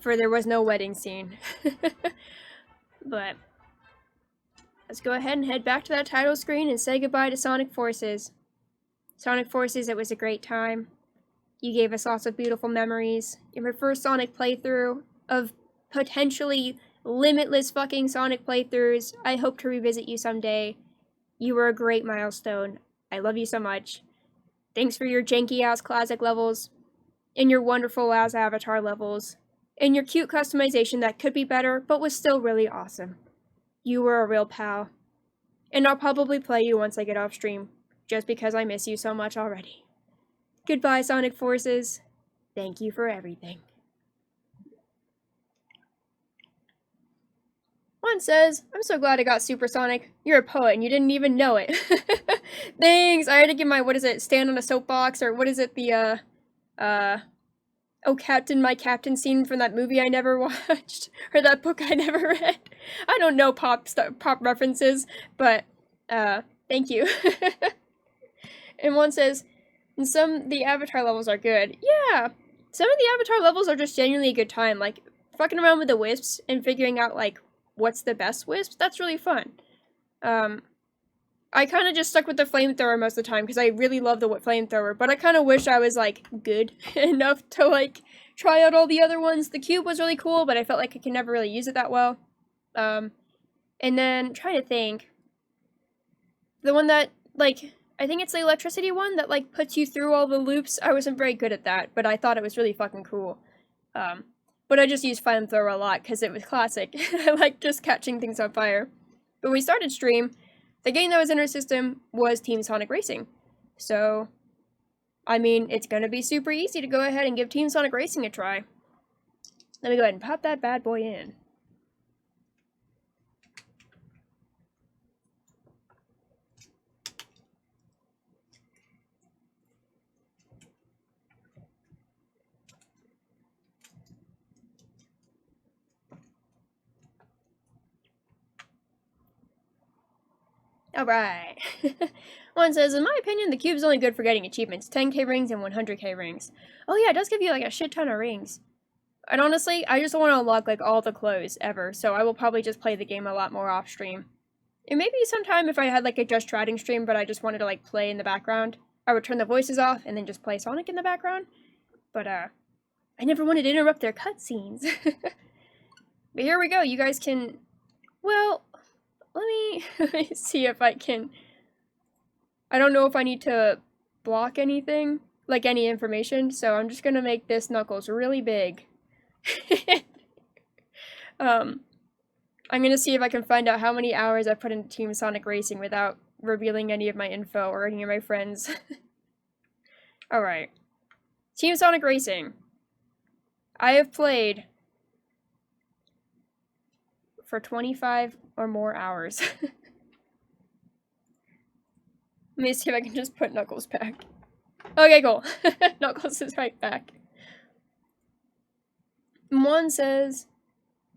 S1: For there was no wedding scene. But let's go ahead and head back to that title screen and say goodbye to Sonic Forces. Sonic Forces, it was a great time. You gave us lots of beautiful memories. Your first Sonic playthrough of potentially limitless fucking Sonic playthroughs. I hope to revisit you someday. You were a great milestone. I love you so much. Thanks for your janky-ass classic levels, and your wonderful-ass Avatar levels, and your cute customization that could be better, but was still really awesome. You were a real pal. And I'll probably play you once I get off stream, just because I miss you so much already. Goodbye, Sonic Forces. Thank you for everything. One One says, I'm so glad I got supersonic. You're a poet and you didn't even know it. Thanks! I had to give my, stand on a soapbox, or what is it, oh Captain, my Captain scene from that movie I never watched, or that book I never read. I don't know pop references, but, thank you. And one says, and the avatar levels are good. Yeah! Some of the avatar levels are just genuinely a good time, like, fucking around with the wisps and figuring out, like, what's the best wisp, that's really fun. I kind of just stuck with the flamethrower most of the time because I really love the flamethrower, but I kind of wish I was, like, good enough to, like, try out all the other ones. The cube was really cool, but I felt like I could never really use it that well. And then, trying to think, the one that, like, I think it's the electricity one that, like, puts you through all the loops. I wasn't very good at that, but I thought it was really fucking cool. But I just used flamethrower a lot because it was classic. I like just catching things on fire. But when we started stream, the game that was in our system was Team Sonic Racing. So, I mean, it's gonna be super easy to go ahead and give Team Sonic Racing a try. Let me go ahead and pop that bad boy in. Alright. One says, in my opinion, the cube's only good for getting achievements. 10k rings and 100k rings. Oh yeah, it does give you, like, a shit ton of rings. And honestly, I just want to unlock, like, all the clothes ever, so I will probably just play the game a lot more off-stream. And maybe sometime if I had, like, a just chatting stream, but I just wanted to, like, play in the background, I would turn the voices off and then just play Sonic in the background. But, I never wanted to interrupt their cutscenes. But here we go, you guys can... Well... Let me see if I can... I don't know if I need to block anything, like any information, so I'm just gonna make this Knuckles really big. I'm gonna see if I can find out how many hours I put into Team Sonic Racing without revealing any of my info or any of my friends. Alright. Team Sonic Racing. I have played for 25 or more hours. Let me see if I can just put Knuckles back. Okay, cool. Knuckles is right back. One says,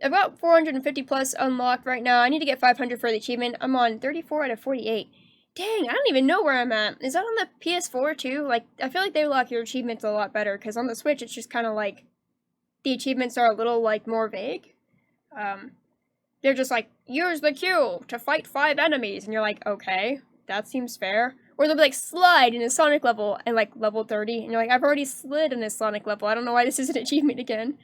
S1: I've got 450 plus unlocked right now. I need to get 500 for the achievement. I'm on 34 out of 48. Dang, I don't even know where I'm at. Is that on the PS4 too? Like, I feel like they lock your achievements a lot better, because on the Switch it's just kind of like, the achievements are a little, like, more vague. They're just like, use the Q to fight 5 enemies, and you're like, okay, that seems fair. Or they'll be like, slide in a Sonic level, and like, level 30, and you're like, I've already slid in a Sonic level, I don't know why this is an achievement again.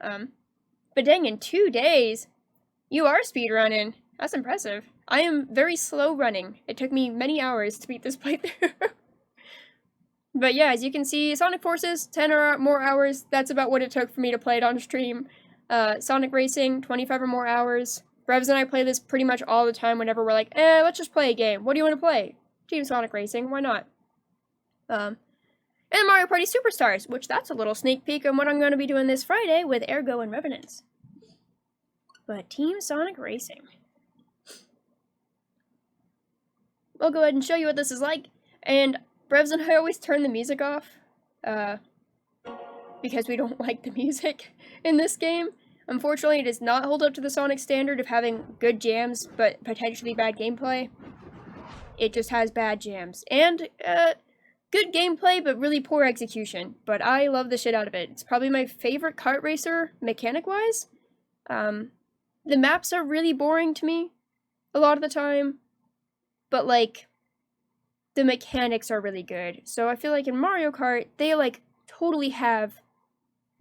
S1: But dang, in 2 days, you are speedrunning. That's impressive. I am very slow running. It took me many hours to beat this playthrough. But yeah, as you can see, Sonic Forces, 10 or more hours, that's about what it took for me to play it on stream. Sonic Racing, 25 or more hours. Revs and I play this pretty much all the time whenever we're like, let's just play a game. What do you want to play? Team Sonic Racing, why not? And Mario Party Superstars, which that's a little sneak peek on what I'm going to be doing this Friday with Ergo and Revenants. But Team Sonic Racing. I'll go ahead and show you what this is like. And Revs and I always turn the music off. Because we don't like the music in this game. Unfortunately, it does not hold up to the Sonic standard of having good jams, but potentially bad gameplay. It just has bad jams. And, good gameplay, but really poor execution. But I love the shit out of it. It's probably my favorite kart racer, mechanic-wise. The maps are really boring to me, a lot of the time. But, like, the mechanics are really good. So I feel like in Mario Kart, they, like, totally have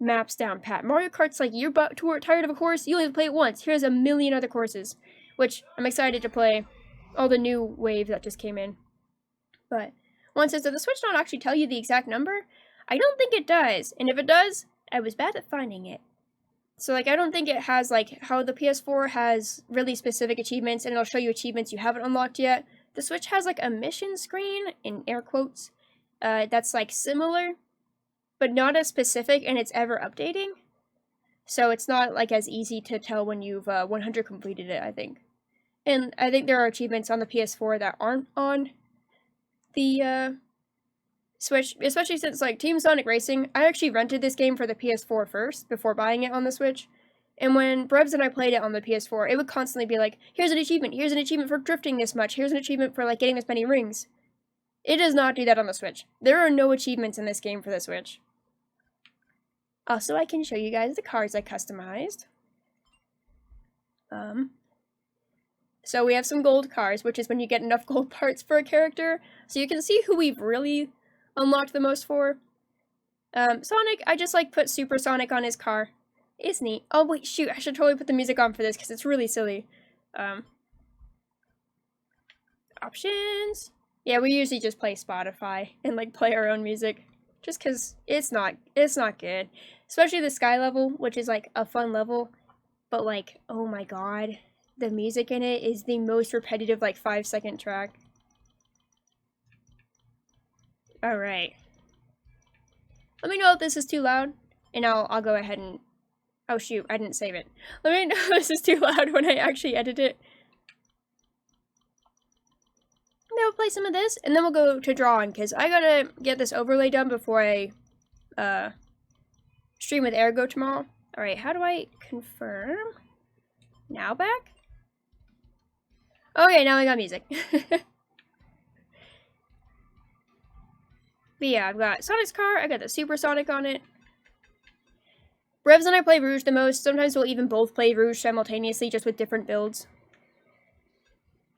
S1: maps down pat. Mario Kart's like, you're tired of a course, you only play it once. Here's a million other courses. Which, I'm excited to play all the new wave that just came in. But, one says, does the Switch not actually tell you the exact number? I don't think it does. And if it does, I was bad at finding it. So, like, I don't think it has, like, how the PS4 has really specific achievements, and it'll show you achievements you haven't unlocked yet. The Switch has, like, a mission screen, in air quotes, that's, like, similar, but not as specific, and it's ever updating. So it's not like as easy to tell when you've 100 completed it, I think. And I think there are achievements on the PS4 that aren't on the Switch, especially since like Team Sonic Racing, I actually rented this game for the PS4 first before buying it on the Switch. And when Brevs and I played it on the PS4, it would constantly be like, here's an achievement for drifting this much, here's an achievement for like getting this many rings. It does not do that on the Switch. There are no achievements in this game for the Switch. Also, I can show you guys the cars I customized. So we have some gold cars, which is when you get enough gold parts for a character. So you can see who we've really unlocked the most for. Sonic, I just like put Super Sonic on his car. It's neat. Oh wait, shoot, I should totally put the music on for this because it's really silly. Options. Yeah, we usually just play Spotify and like play our own music. Just because it's not good. Especially the sky level, which is like a fun level. But like, oh my god. The music in it is the most repetitive like 5-second track. Alright. Let me know if this is too loud. And I'll go ahead and... Oh shoot, I didn't save it. Let me know if this is too loud when I actually edit it. Then we'll play some of this, and then we'll go to drawing, because I gotta get this overlay done before I stream with Ergo tomorrow. Alright, how do I confirm? Now back? Okay, now I got music. But yeah, I've got Sonic's car, I got the Super Sonic on it. Revs and I play Rouge the most. Sometimes we'll even both play Rouge simultaneously, just with different builds.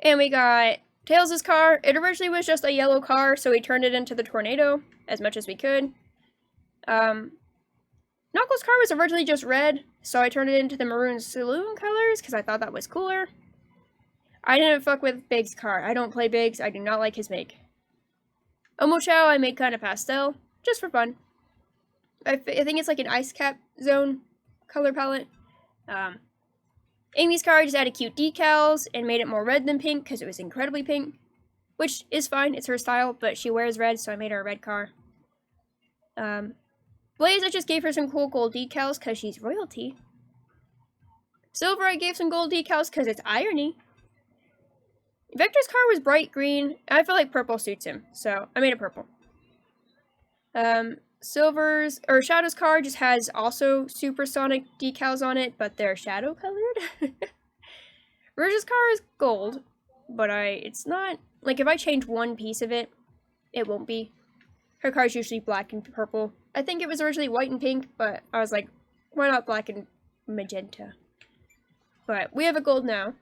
S1: And we got Tails' car. It originally was just a yellow car, so we turned it into the Tornado as much as we could. Knuckles' car was originally just red, so I turned it into the Maroon Saloon colors, because I thought that was cooler. I didn't fuck with Big's car. I don't play Big's. I do not like his make. Omochao I made kind of pastel, just for fun. I think it's like an ice cap zone color palette. Amy's car, I just added cute decals and made it more red than pink because it was incredibly pink. Which is fine, it's her style, but she wears red, so I made her a red car. Blaze, I just gave her some cool gold decals because she's royalty. Silver, I gave some gold decals because it's irony. Vector's car was bright green. I feel like purple suits him, so I made it purple. Shadow's car just has also Supersonic decals on it, but they're shadow colored. Rouge's car is gold, but it's not, like if I change one piece of it, it won't be. Her car is usually black and purple. I think it was originally white and pink, but I was like, why not black and magenta? But we have a gold now.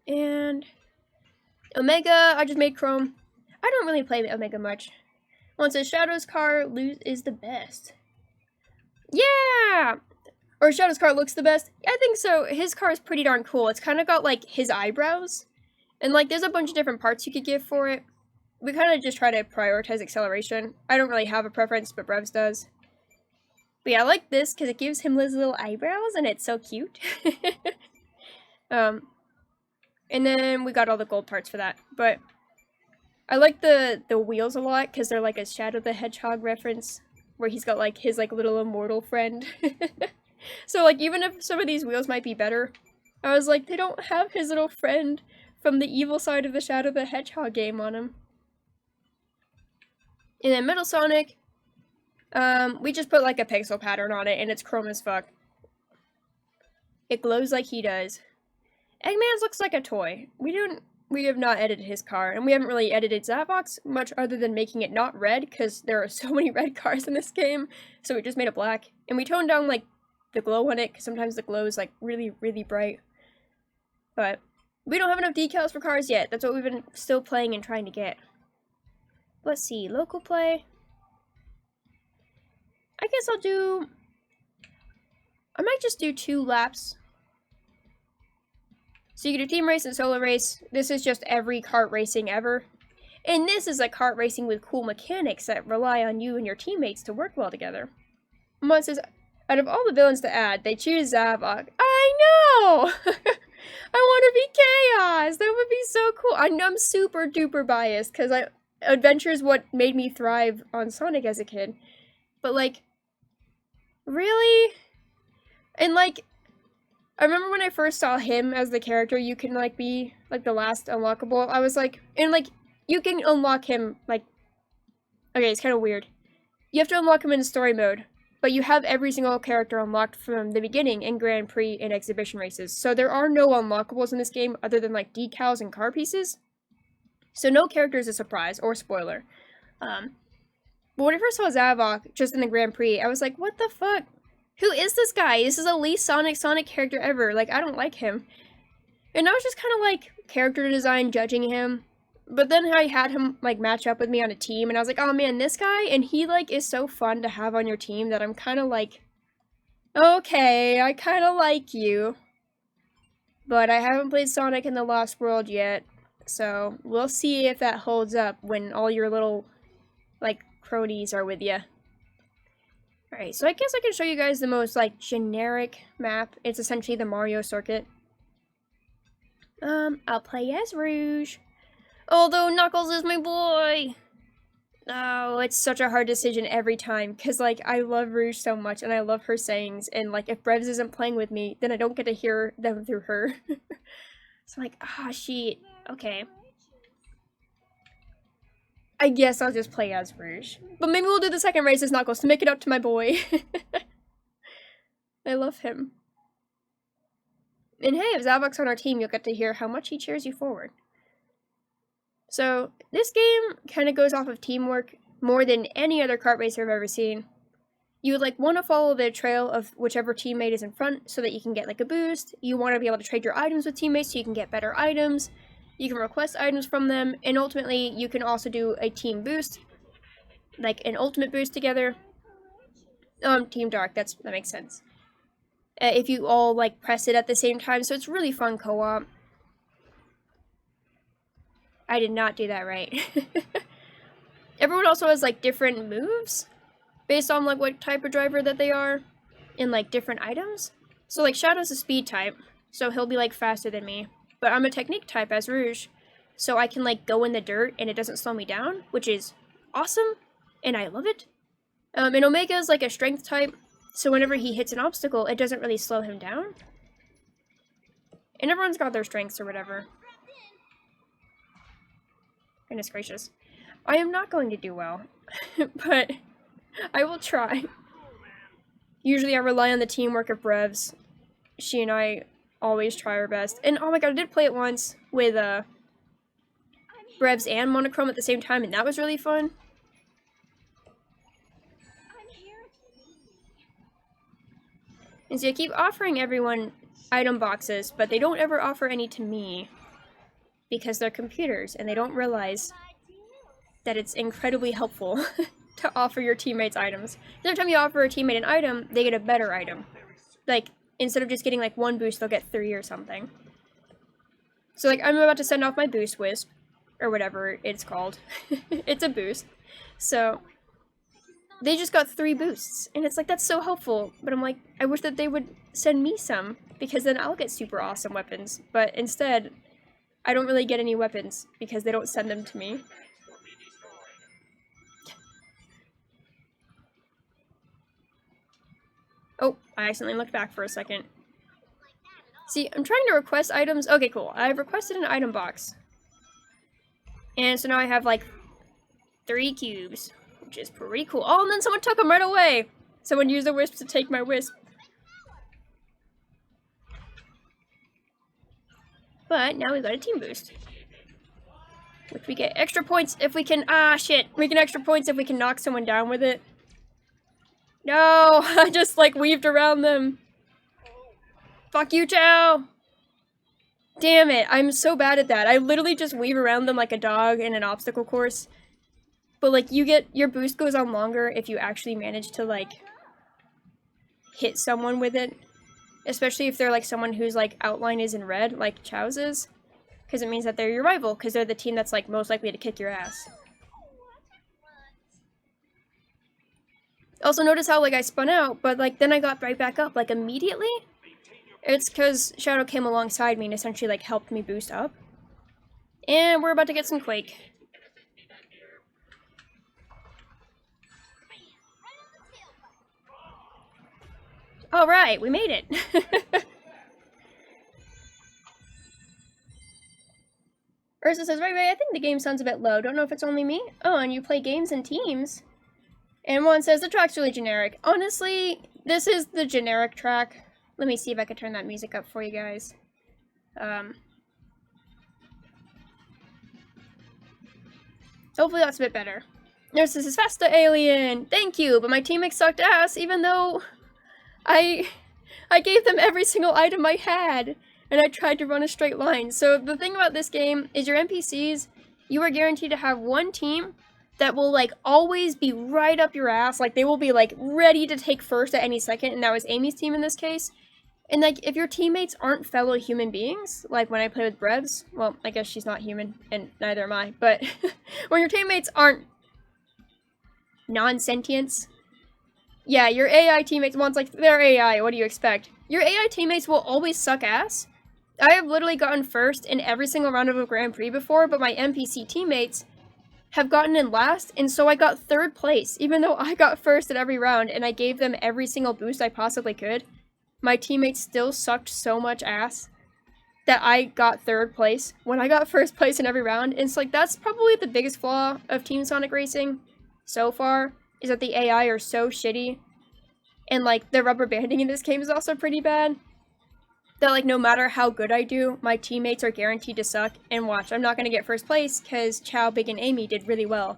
S1: And Omega, I just made chrome. I don't really play Omega much. Once a Shadow's car is the best. Yeah! Or Shadow's car looks the best. I think so. His car is pretty darn cool. It's kind of got like his eyebrows. And like there's a bunch of different parts you could give for it. We kind of just try to prioritize acceleration. I don't really have a preference, but Brevs does. But yeah, I like this because it gives him his little eyebrows and it's so cute. And then we got all the gold parts for that. But I like the wheels a lot because they're like a Shadow the Hedgehog reference where he's got like his like little immortal friend. So like even if some of these wheels might be better, I was like they don't have his little friend from the evil side of the Shadow the Hedgehog game on him. And then Metal Sonic, we just put like a pixel pattern on it and it's chrome as fuck. It glows like he does. Eggman's looks like a toy. We have not edited his car, and we haven't really edited Zavox much other than making it not red, because there are so many red cars in this game, so we just made it black. And we toned down, like, the glow on it, because sometimes the glow is, like, really, really bright. But we don't have enough decals for cars yet. That's what we've been still playing and trying to get. Let's see, local play. I guess I might just do 2 laps. So you can do team race and solo race. This is just every kart racing ever. And this is like kart racing with cool mechanics that rely on you and your teammates to work well together. Mon says, out of all the villains to add, they choose Zavok. I know! I want to be Chaos! That would be so cool. I'm super duper biased because Adventure is what made me thrive on Sonic as a kid. But like, Really? And like, I remember when I first saw him as the character, you can like be like the last unlockable. I was like, and like, you can unlock him like, okay, it's kind of weird. You have to unlock him in story mode, but you have every single character unlocked from the beginning in Grand Prix and exhibition races. So there are no unlockables in this game other than like decals and car pieces. So no character is a surprise or spoiler. But when I first saw Zavok just in the Grand Prix, I was like, what the fuck? Who is this guy? This is the least Sonic character ever. Like, I don't like him. And I was just kind of like character design judging him. But then I had him like match up with me on a team, and I was like, oh man, this guy, and he like is so fun to have on your team that I'm kind of like, okay, I kind of like you. But I haven't played Sonic in the Lost World yet, so we'll see if that holds up when all your little like cronies are with you. Alright, so I guess I can show you guys the most like generic map. It's essentially the Mario circuit. I'll play as Rouge. Although Knuckles is my boy! Oh, it's such a hard decision every time, because, like, I love Rouge so much, and I love her sayings, and, like, if Brevs isn't playing with me, then I don't get to hear them through her. So I'm like, ah, shit. Okay. I guess I'll just play as Rouge. But maybe we'll do the second race as Knuckles to make it up to my boy. I love him. And hey, if Zavok's on our team, you'll get to hear how much he cheers you forward. So, this game kind of goes off of teamwork more than any other kart racer I've ever seen. You would like want to follow the trail of whichever teammate is in front so that you can get like a boost. You want to be able to trade your items with teammates so you can get better items. You can request items from them, and ultimately you can also do a team boost, like an ultimate boost together. Team Dark, that makes sense. If you all like press it at the same time, so it's really fun co-op. I did not do that right. Everyone also has like different moves based on like what type of driver that they are and like different items. So like Shadow's a speed type, so he'll be like faster than me. But I'm a technique type as Rouge, so I can like go in the dirt and it doesn't slow me down, which is awesome, and I love it. And Omega is like a strength type, so whenever he hits an obstacle, it doesn't really slow him down. And everyone's got their strengths or whatever. Goodness gracious. I am not going to do well, but I will try. Usually I rely on the teamwork of Brevs. She and I always try our best. And oh my god, I did play it once with Brevs and Monochrome at the same time, and that was really fun. And so I keep offering everyone item boxes, but they don't ever offer any to me. Because they're computers, and they don't realize that it's incredibly helpful to offer your teammates items. Every time you offer a teammate an item, they get a better item. Like, instead of just getting like one boost, they'll get 3 or something. So like, I'm about to send off my boost wisp, or whatever it's called. It's a boost. So, they just got 3 boosts, and it's like, that's so helpful. But I'm like, I wish that they would send me some, because then I'll get super awesome weapons. But instead, I don't really get any weapons because they don't send them to me. Oh, I accidentally looked back for a second. See, I'm trying to request items. Okay, cool. I've requested an item box. And so now I have like 3 cubes, which is pretty cool. Oh, and then someone took them right away. Someone used the wisp to take my wisp. But now we've got a team boost. Which we get extra points if we can, shit. We get extra points if we can knock someone down with it. No, I just like weaved around them. Fuck you, Chow. Damn it, I'm so bad at that. I literally just weave around them like a dog in an obstacle course. But like your boost goes on longer if you actually manage to like hit someone with it. Especially if they're like someone whose like outline is in red, like Chow's is. Because it means that they're your rival, because they're the team that's like most likely to kick your ass. Also notice how like I spun out, but like then I got right back up like immediately. It's because Shadow came alongside me and essentially like helped me boost up. And we're about to get some Quake. Alright, we made it. Ursa says, right, I think the game sounds a bit low. Don't know if it's only me. Oh, and you play games in teams. And one says, the track's really generic. Honestly, this is the generic track. Let me see if I can turn that music up for you guys. Hopefully that's a bit better. Ursa says, Festa Alien! Thank you, but my teammates sucked ass, even though I gave them every single item I had. And I tried to run a straight line. So the thing about this game is your NPCs, you are guaranteed to have one team that will like always be right up your ass. Like they will be like ready to take first at any second, and that was Amy's team in this case. And like if your teammates aren't fellow human beings, like when I play with Brevs, well, I guess she's not human and neither am I, but when your teammates aren't non-sentients, yeah, your AI teammates, one's like, they're AI, what do you expect? Your AI teammates will always suck ass. I have literally gotten first in every single round of a Grand Prix before, but my NPC teammates have gotten in last, and so I got third place, even though I got first at every round, and I gave them every single boost I possibly could. My teammates still sucked so much ass that I got third place when I got first place in every round, and it's like, that's probably the biggest flaw of Team Sonic Racing so far, is that the AI are so shitty, and like, the rubber banding in this game is also pretty bad. That like no matter how good I do, my teammates are guaranteed to suck. And watch, I'm not gonna get first place because Chow, Big, and Amy did really well.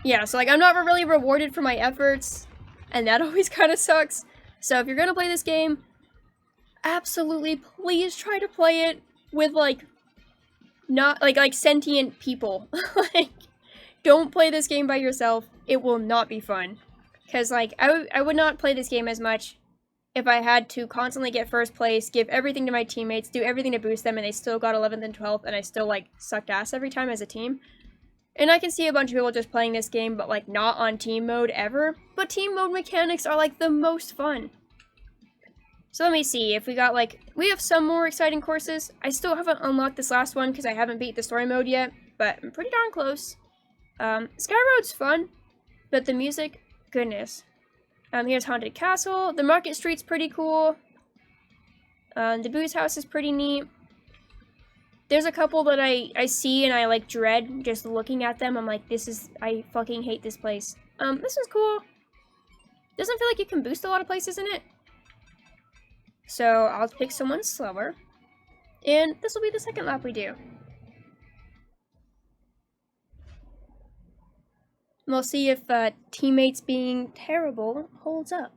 S1: Yeah, so like I'm not really rewarded for my efforts, and that always kind of sucks. So if you're gonna play this game, absolutely please try to play it with like not like sentient people. Like don't play this game by yourself. It will not be fun. Cause like I would not play this game as much if I had to constantly get first place, give everything to my teammates, do everything to boost them, and they still got 11th and 12th, and I still, like, sucked ass every time as a team. And I can see a bunch of people just playing this game, but, like, not on team mode ever. But team mode mechanics are, like, the most fun. So let me see if we got, like, we have some more exciting courses. I still haven't unlocked this last one because I haven't beat the story mode yet, but I'm pretty darn close. Sky Road's fun, but the music, goodness. Here's Haunted Castle. The Market Street's pretty cool. The Booze House is pretty neat. There's a couple that I see and I, like, dread just looking at them. I'm like, I fucking hate this place. This is cool. Doesn't feel like you can boost a lot of places in it. So, I'll pick someone slower. And this will be the second lap we do. We'll see if teammates being terrible holds up.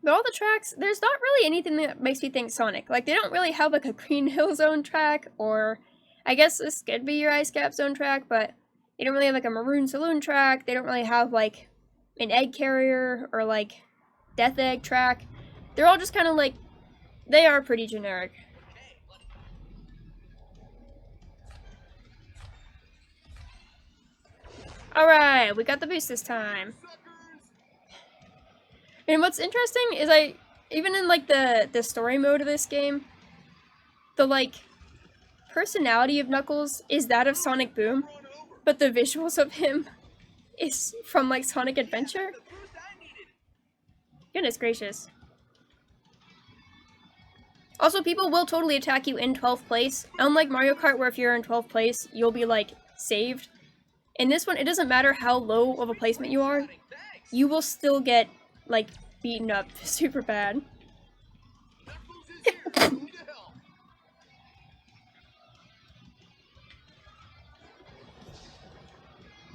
S1: But all the tracks, there's not really anything that makes me think Sonic. Like, they don't really have, like, a Green Hill Zone track, or I guess this could be your Ice Cap Zone track, but they don't really have, like, a Maroon Saloon track. They don't really have, like, an Egg Carrier or, like, Death Egg track. They're all just kind of, like, they are pretty generic. Alright, we got the boost this time. And what's interesting is even in like the story mode of this game, the like personality of Knuckles is that of Sonic Boom, but the visuals of him is from like Sonic Adventure. Goodness gracious. Also, people will totally attack you in 12th place. Unlike Mario Kart where if you're in 12th place, you'll be like saved. In this one, it doesn't matter how low of a placement you are, you will still get, like, beaten up super bad.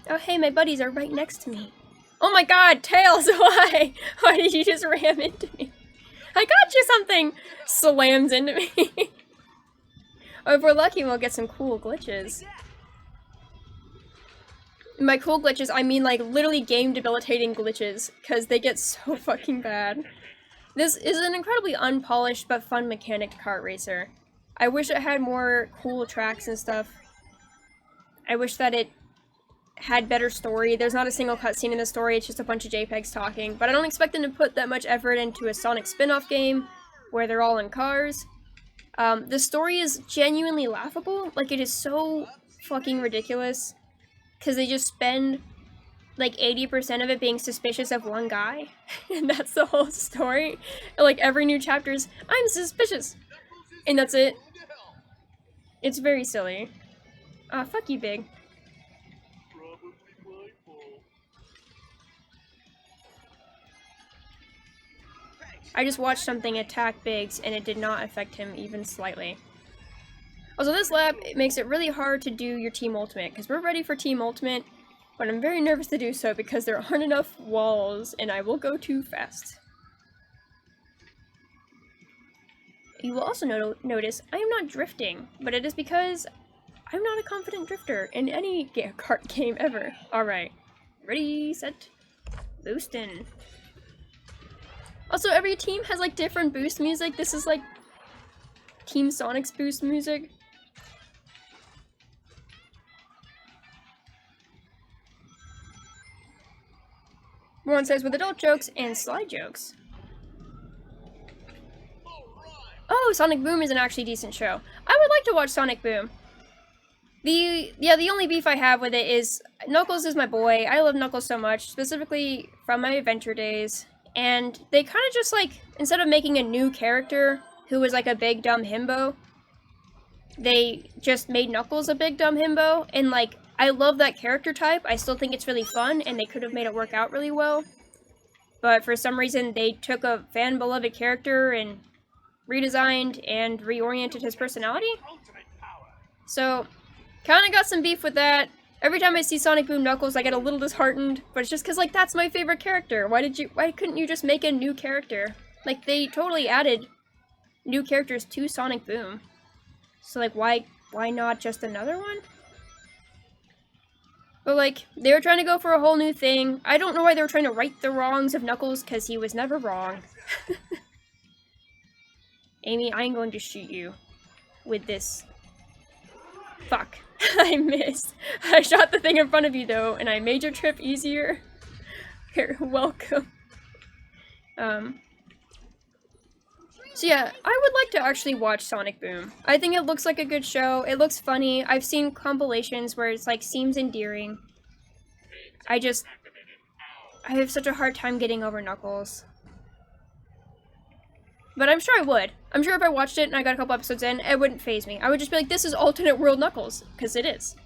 S1: Oh hey, my buddies are right next to me. Oh my god, Tails, why? Why did you just ram into me? I got you something! Slams into me. Oh, if we're lucky, we'll get some cool glitches. By cool glitches, I mean like literally game debilitating glitches, because they get so fucking bad. This is an incredibly unpolished but fun mechanic kart racer. I wish it had more cool tracks and stuff. I wish that it had better story. There's not a single cutscene in the story, it's just a bunch of JPEGs talking, but I don't expect them to put that much effort into a Sonic spin-off game where they're all in cars. The story is genuinely laughable, like it is so fucking ridiculous. because they just spend like 80% of it being suspicious of one guy, and that's the whole story. And, like, every new chapter's, I'm suspicious, and that's it. It's very silly. Fuck you, Big. I just watched something attack Biggs, and it did not affect him even slightly. Also, this lab, it makes it really hard to do your Team Ultimate, because we're ready for Team Ultimate, but I'm very nervous to do so because there aren't enough walls, and I will go too fast. You will also notice I am not drifting, but it is because I'm not a confident drifter in any kart game ever. Alright, ready, set, boostin'. Also, every team has like different boost music. This is like Team Sonic's boost music. One says with adult jokes and slide jokes. Oh, Sonic Boom is an actually decent show. I would like to watch Sonic Boom. The only beef I have with it is Knuckles is my boy. I love Knuckles so much, specifically from my adventure days. And they kind of just like, instead of making a new character who was like a big dumb himbo, they just made Knuckles a big dumb himbo. And like, I love that character type. I still think it's really fun, and they could have made it work out really well. But for some reason, they took a fan-beloved character and redesigned and reoriented his personality. So, kind of got some beef with that. Every time I see Sonic Boom Knuckles, I get a little disheartened, but it's just because, like, that's my favorite character. Why couldn't you just make a new character? Like, they totally added new characters to Sonic Boom. So, like, why not just another one? But, like, they were trying to go for a whole new thing. I don't know why they were trying to right the wrongs of Knuckles, because he was never wrong. Amy, I'm going to shoot you with this. Fuck. I missed. I shot the thing in front of you, though, and I made your trip easier. You're welcome. So yeah, I would like to actually watch Sonic Boom. I think it looks like a good show. It looks funny. I've seen compilations where it's like seems endearing. I have such a hard time getting over Knuckles. But I'm sure I would. I'm sure if I watched it and I got a couple episodes in, it wouldn't faze me. I would just be like, this is alternate world Knuckles, because it is.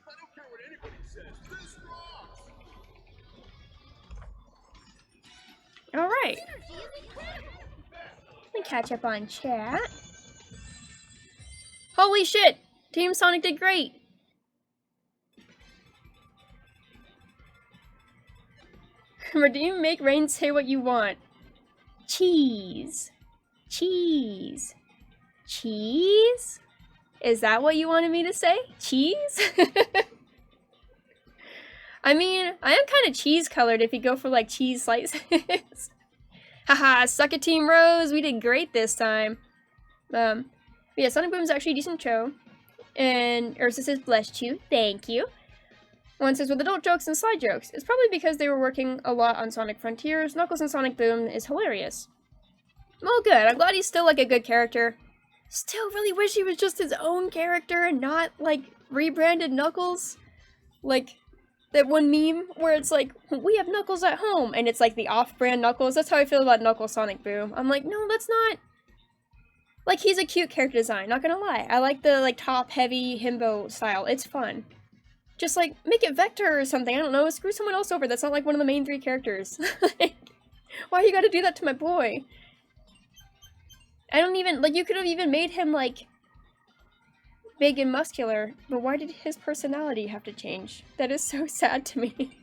S4: I don't care what anybody says. This rocks!
S1: Alright. Let me catch up on chat. Holy shit! Team Sonic did great! Redeem, make Rain say what you want. Cheese. Cheese. Cheese? Is that what you wanted me to say? Cheese? I mean, I am kind of cheese colored if you go for like cheese slices. Haha, suck it Team Rose, we did great this time. Yeah, Sonic Boom is actually a decent show. And Ursa says, bless you, thank you. One says, with adult jokes and slide jokes. It's probably because they were working a lot on Sonic Frontiers. Knuckles and Sonic Boom is hilarious. Well, good. I'm glad he's still, like, a good character. Still really wish he was just his own character and not, like, rebranded Knuckles. Like, that one meme where it's like, we have Knuckles at home, and it's, like, the off-brand Knuckles. That's how I feel about Knuckles Sonic Boom. I'm like, no, that's not... Like, he's a cute character design, not gonna lie. I like the, like, top-heavy himbo style. It's fun. Just, like, make it Vector or something. I don't know. Screw someone else over. That's not, like, one of the main three characters. Like, why you gotta do that to my boy? I don't even... Like, you could have even made him, like, big and muscular. But why did his personality have to change? That is so sad to me.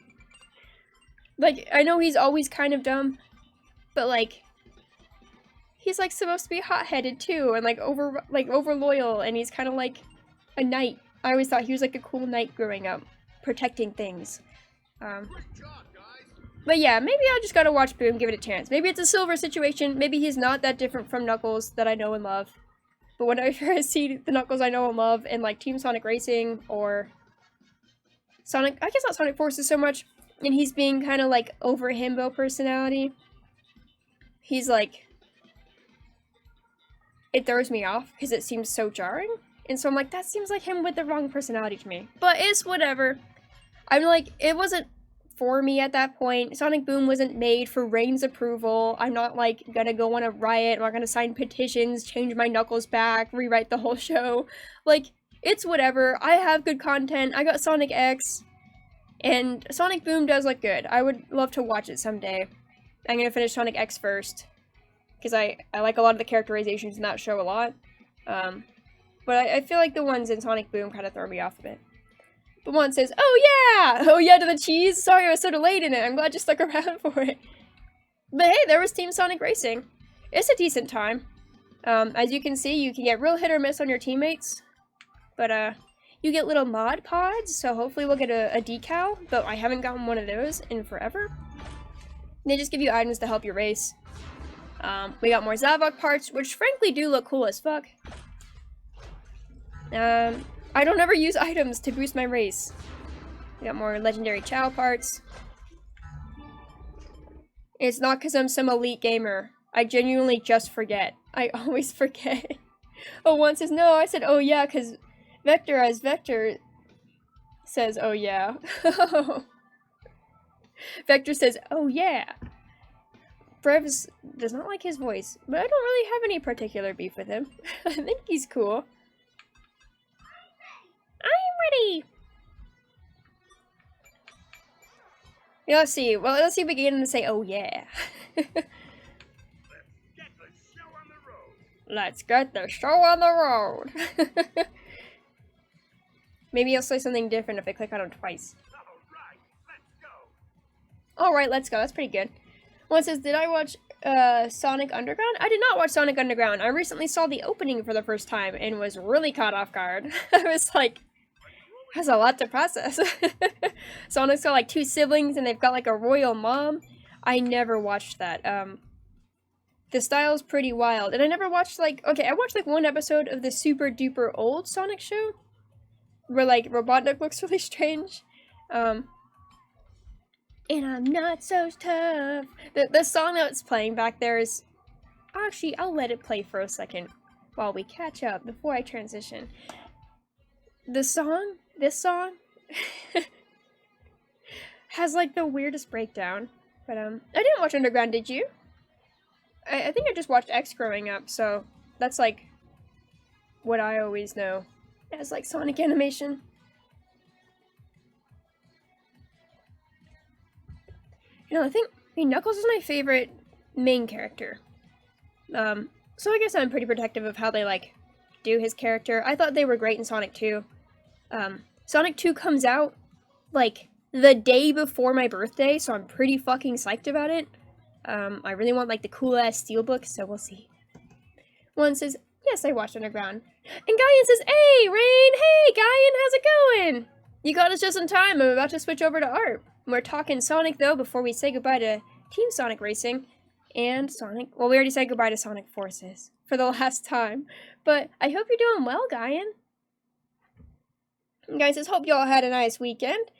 S1: Like, I know he's always kind of dumb. But, like... He's, like, supposed to be hot-headed, too. And, like, over loyal. And he's kind of, like, a knight. I always thought he was like a cool knight growing up, protecting things. But yeah, maybe I just gotta watch Boom, give it a chance. Maybe it's a Silver situation, maybe he's not that different from Knuckles that I know and love. But whenever I see the Knuckles I know and love in like Team Sonic Racing or Sonic, I guess not Sonic Forces so much, and he's being kind of like over himbo personality, he's like, it throws me off because it seems so jarring. And so I'm like, that seems like him with the wrong personality to me. But it's whatever. I'm like, it wasn't for me at that point. Sonic Boom wasn't made for Rain's approval. I'm not like gonna go on a riot. I'm not gonna sign petitions, change my Knuckles back, rewrite the whole show. Like, it's whatever. I have good content. I got Sonic X. And Sonic Boom does look good. I would love to watch it someday. I'm gonna finish Sonic X first. Because I like a lot of the characterizations in that show a lot. But I feel like the ones in Sonic Boom kind of throw me off a bit. But one says, oh yeah! Oh yeah to the cheese! Sorry I was so delayed in it. I'm glad you stuck around for it. But hey, there was Team Sonic Racing. It's a decent time. As you can see, you can get real hit or miss on your teammates. But you get little mod pods, so hopefully we'll get a decal. But I haven't gotten one of those in forever. They just give you items to help your race. We got more Zavok parts, which frankly do look cool as fuck. I don't ever use items to boost my race. We got more legendary Chow parts. It's not because I'm some elite gamer. I genuinely just forget. I always forget. Oh, one says, no, I said, oh yeah, because Vector as Vector says, oh yeah. Vector says, oh yeah. Brevs does not like his voice, but I don't really have any particular beef with him. I think he's cool. I'm ready! Yeah, let's see. Well, let's see if we can get him to say, oh yeah. Let's get the show on the road. Maybe he'll say something different if I click on him twice. Alright, let's go. That's pretty good. One says, did I watch Sonic Underground? I did not watch Sonic Underground. I recently saw the opening for the first time and was really caught off guard. I was like, that's a lot to process. Sonic's got like 2 siblings and they've got like a royal mom. I never watched that. The style's pretty wild. And I never watched like, okay, I watched like 1 episode of the super duper old Sonic show where like Robotnik looks really strange. And I'm not so tough. The song that's playing back there is... Actually, I'll let it play for a second while we catch up before I transition. This song, has like the weirdest breakdown. But I didn't watch Underground, did you? I think I just watched X growing up, so that's like what I always know as like Sonic animation. You know, I mean, Knuckles is my favorite main character. So I guess I'm pretty protective of how they, like, do his character. I thought they were great in Sonic 2. Sonic 2 comes out, like, the day before my birthday, so I'm pretty fucking psyched about it. I really want, like, the cool-ass steelbook, so we'll see. One says, yes, I watched Underground. And Guyan says, hey, Rain! Hey, Guyan, how's it going? You got us just in time. I'm about to switch over to art. We're talking Sonic, though, before we say goodbye to Team Sonic Racing and Sonic. Well, we already said goodbye to Sonic Forces for the last time. But I hope you're doing well, Guyan. Guy says, hope y'all had a nice weekend.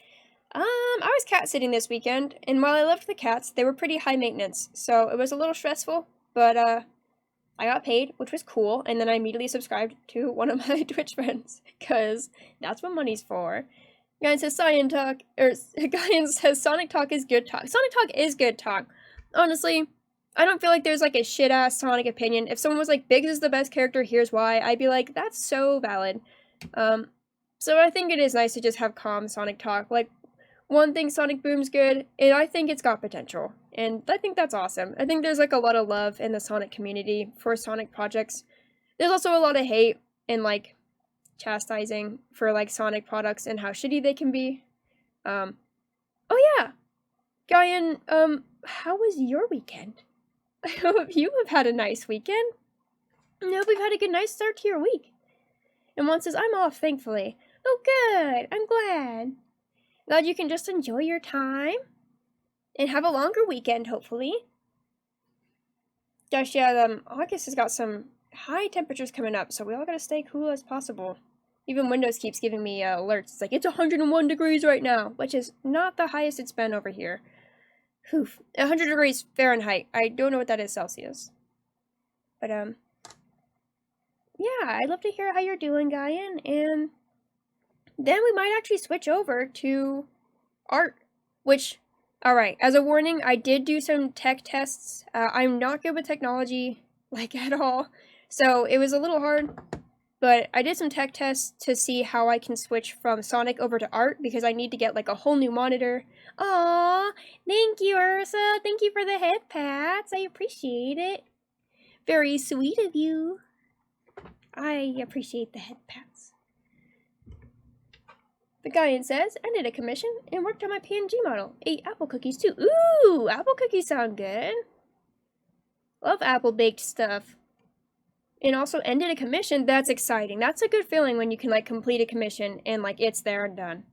S1: I was cat sitting this weekend, and while I loved the cats, they were pretty high maintenance. So it was a little stressful, but I got paid, which was cool. And then I immediately subscribed to one of my Twitch friends, because that's what money's for. Guyan says Guyan says Sonic Talk is good talk. Sonic Talk is good talk. Honestly, I don't feel like there's like a shit-ass Sonic opinion. If someone was like, Biggs is the best character, here's why, I'd be like, that's so valid. So I think it is nice to just have calm Sonic Talk. Like, one thing Sonic Boom's good, and I think it's got potential. And I think that's awesome. I think there's like a lot of love in the Sonic community for Sonic projects. There's also a lot of hate and like chastising for like Sonic products and how shitty they can be. Oh yeah, Guyan, how was your weekend? I hope you have had a nice weekend. I hope you've had a good nice start to your week. And one says, I'm off, thankfully. Oh good, I'm glad. Glad you can just enjoy your time and have a longer weekend, hopefully. Gosh, yeah, August has got some high temperatures coming up, so we all gotta stay cool as possible. Even Windows keeps giving me alerts. It's like, it's 101 degrees right now, which is not the highest it's been over here. Oof. 100 degrees Fahrenheit. I don't know what that is Celsius. But, yeah, I'd love to hear how you're doing, Guyan, and then we might actually switch over to art, which, alright, as a warning, I did do some tech tests. I'm not good with technology, like, at all, so it was a little hard, but I did some tech tests to see how I can switch from Sonic over to art, because I need to get, like, a whole new monitor. Aww, thank you, Ursa, thank you for the head pats, I appreciate it. Very sweet of you. I appreciate the head pats. The Guyan says, I did a commission and worked on my PNG model. Ate apple cookies too. Ooh, apple cookies sound good. Love apple baked stuff. And also ended a commission. That's exciting. That's a good feeling when you can like complete a commission and like it's there and done.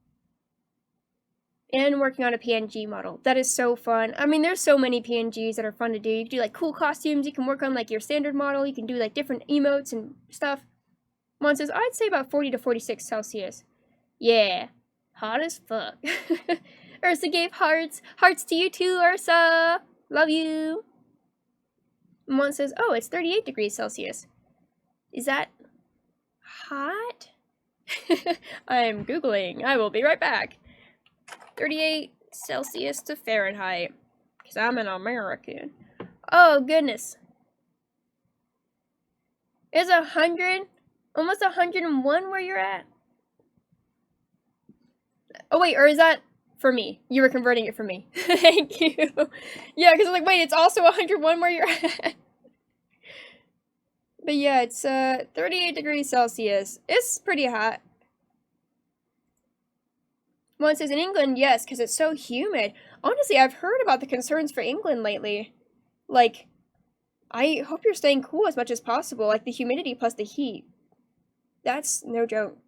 S1: And working on a PNG model. That is so fun. I mean, there's so many PNGs that are fun to do. You can do like cool costumes. You can work on like your standard model. You can do like different emotes and stuff. Mon says, I'd say about 40 to 46 Celsius. Yeah, hot as fuck. Ursa gave hearts. Hearts to you too, Ursa. Love you. Mon says, oh, it's 38 degrees Celsius. Is that hot? I'm Googling. I will be right back. 38 Celsius to Fahrenheit. Because I'm an American. Oh, goodness. Is 100, almost 101 where you're at? Oh, wait, or is that for me? You were converting it for me. Thank you. Yeah, because I'm like, wait, it's also 101 where you're at. But yeah, it's 38 degrees Celsius. It's pretty hot. One says, in England, yes, because it's so humid. Honestly, I've heard about the concerns for England lately. Like, I hope you're staying cool as much as possible. Like, the humidity plus the heat. That's no joke.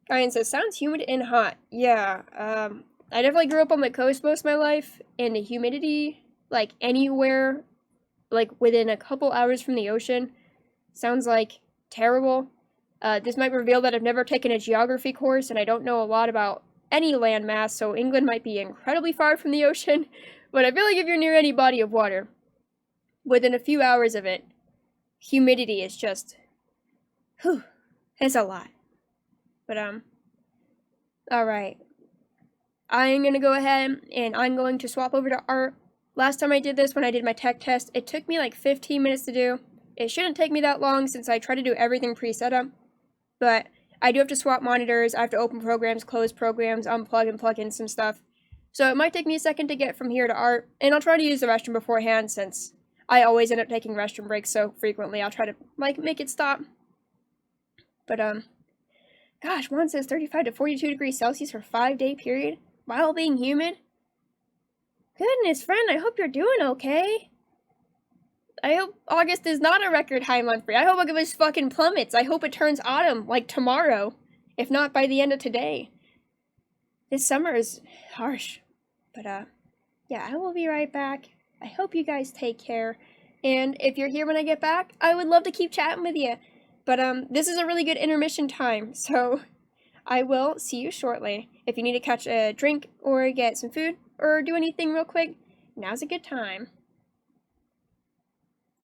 S1: Ryan says, sounds humid and hot. Yeah, I definitely grew up on the coast most of my life, and the humidity, like, anywhere, like, within a couple hours from the ocean, sounds like terrible. This might reveal that I've never taken a geography course, and I don't know a lot about any landmass, so England might be incredibly far from the ocean, but I feel like if you're near any body of water, within a few hours of it, humidity is just, whew, it's a lot. But, alright. I'm gonna go ahead and I'm going to swap over to art. Last time I did this, when I did my tech test, it took me like 15 minutes to do. It shouldn't take me that long since I try to do everything pre-set up. But I do have to swap monitors, I have to open programs, close programs, unplug and plug in some stuff. So it might take me a second to get from here to art, and I'll try to use the restroom beforehand since I always end up taking restroom breaks so frequently. I'll try to, like, make it stop. But, gosh, one says 35 to 42 degrees Celsius for a 5-day period while being humid. Goodness, friend, I hope you're doing okay. I hope August is not a record high month for you. I hope it just fucking plummets. I hope it turns autumn, like tomorrow, if not by the end of today. This summer is harsh. But, yeah, I will be right back. I hope you guys take care. And if you're here when I get back, I would love to keep chatting with you. But, this is a really good intermission time, so I will see you shortly. If you need to catch a drink or get some food or do anything real quick, now's a good time.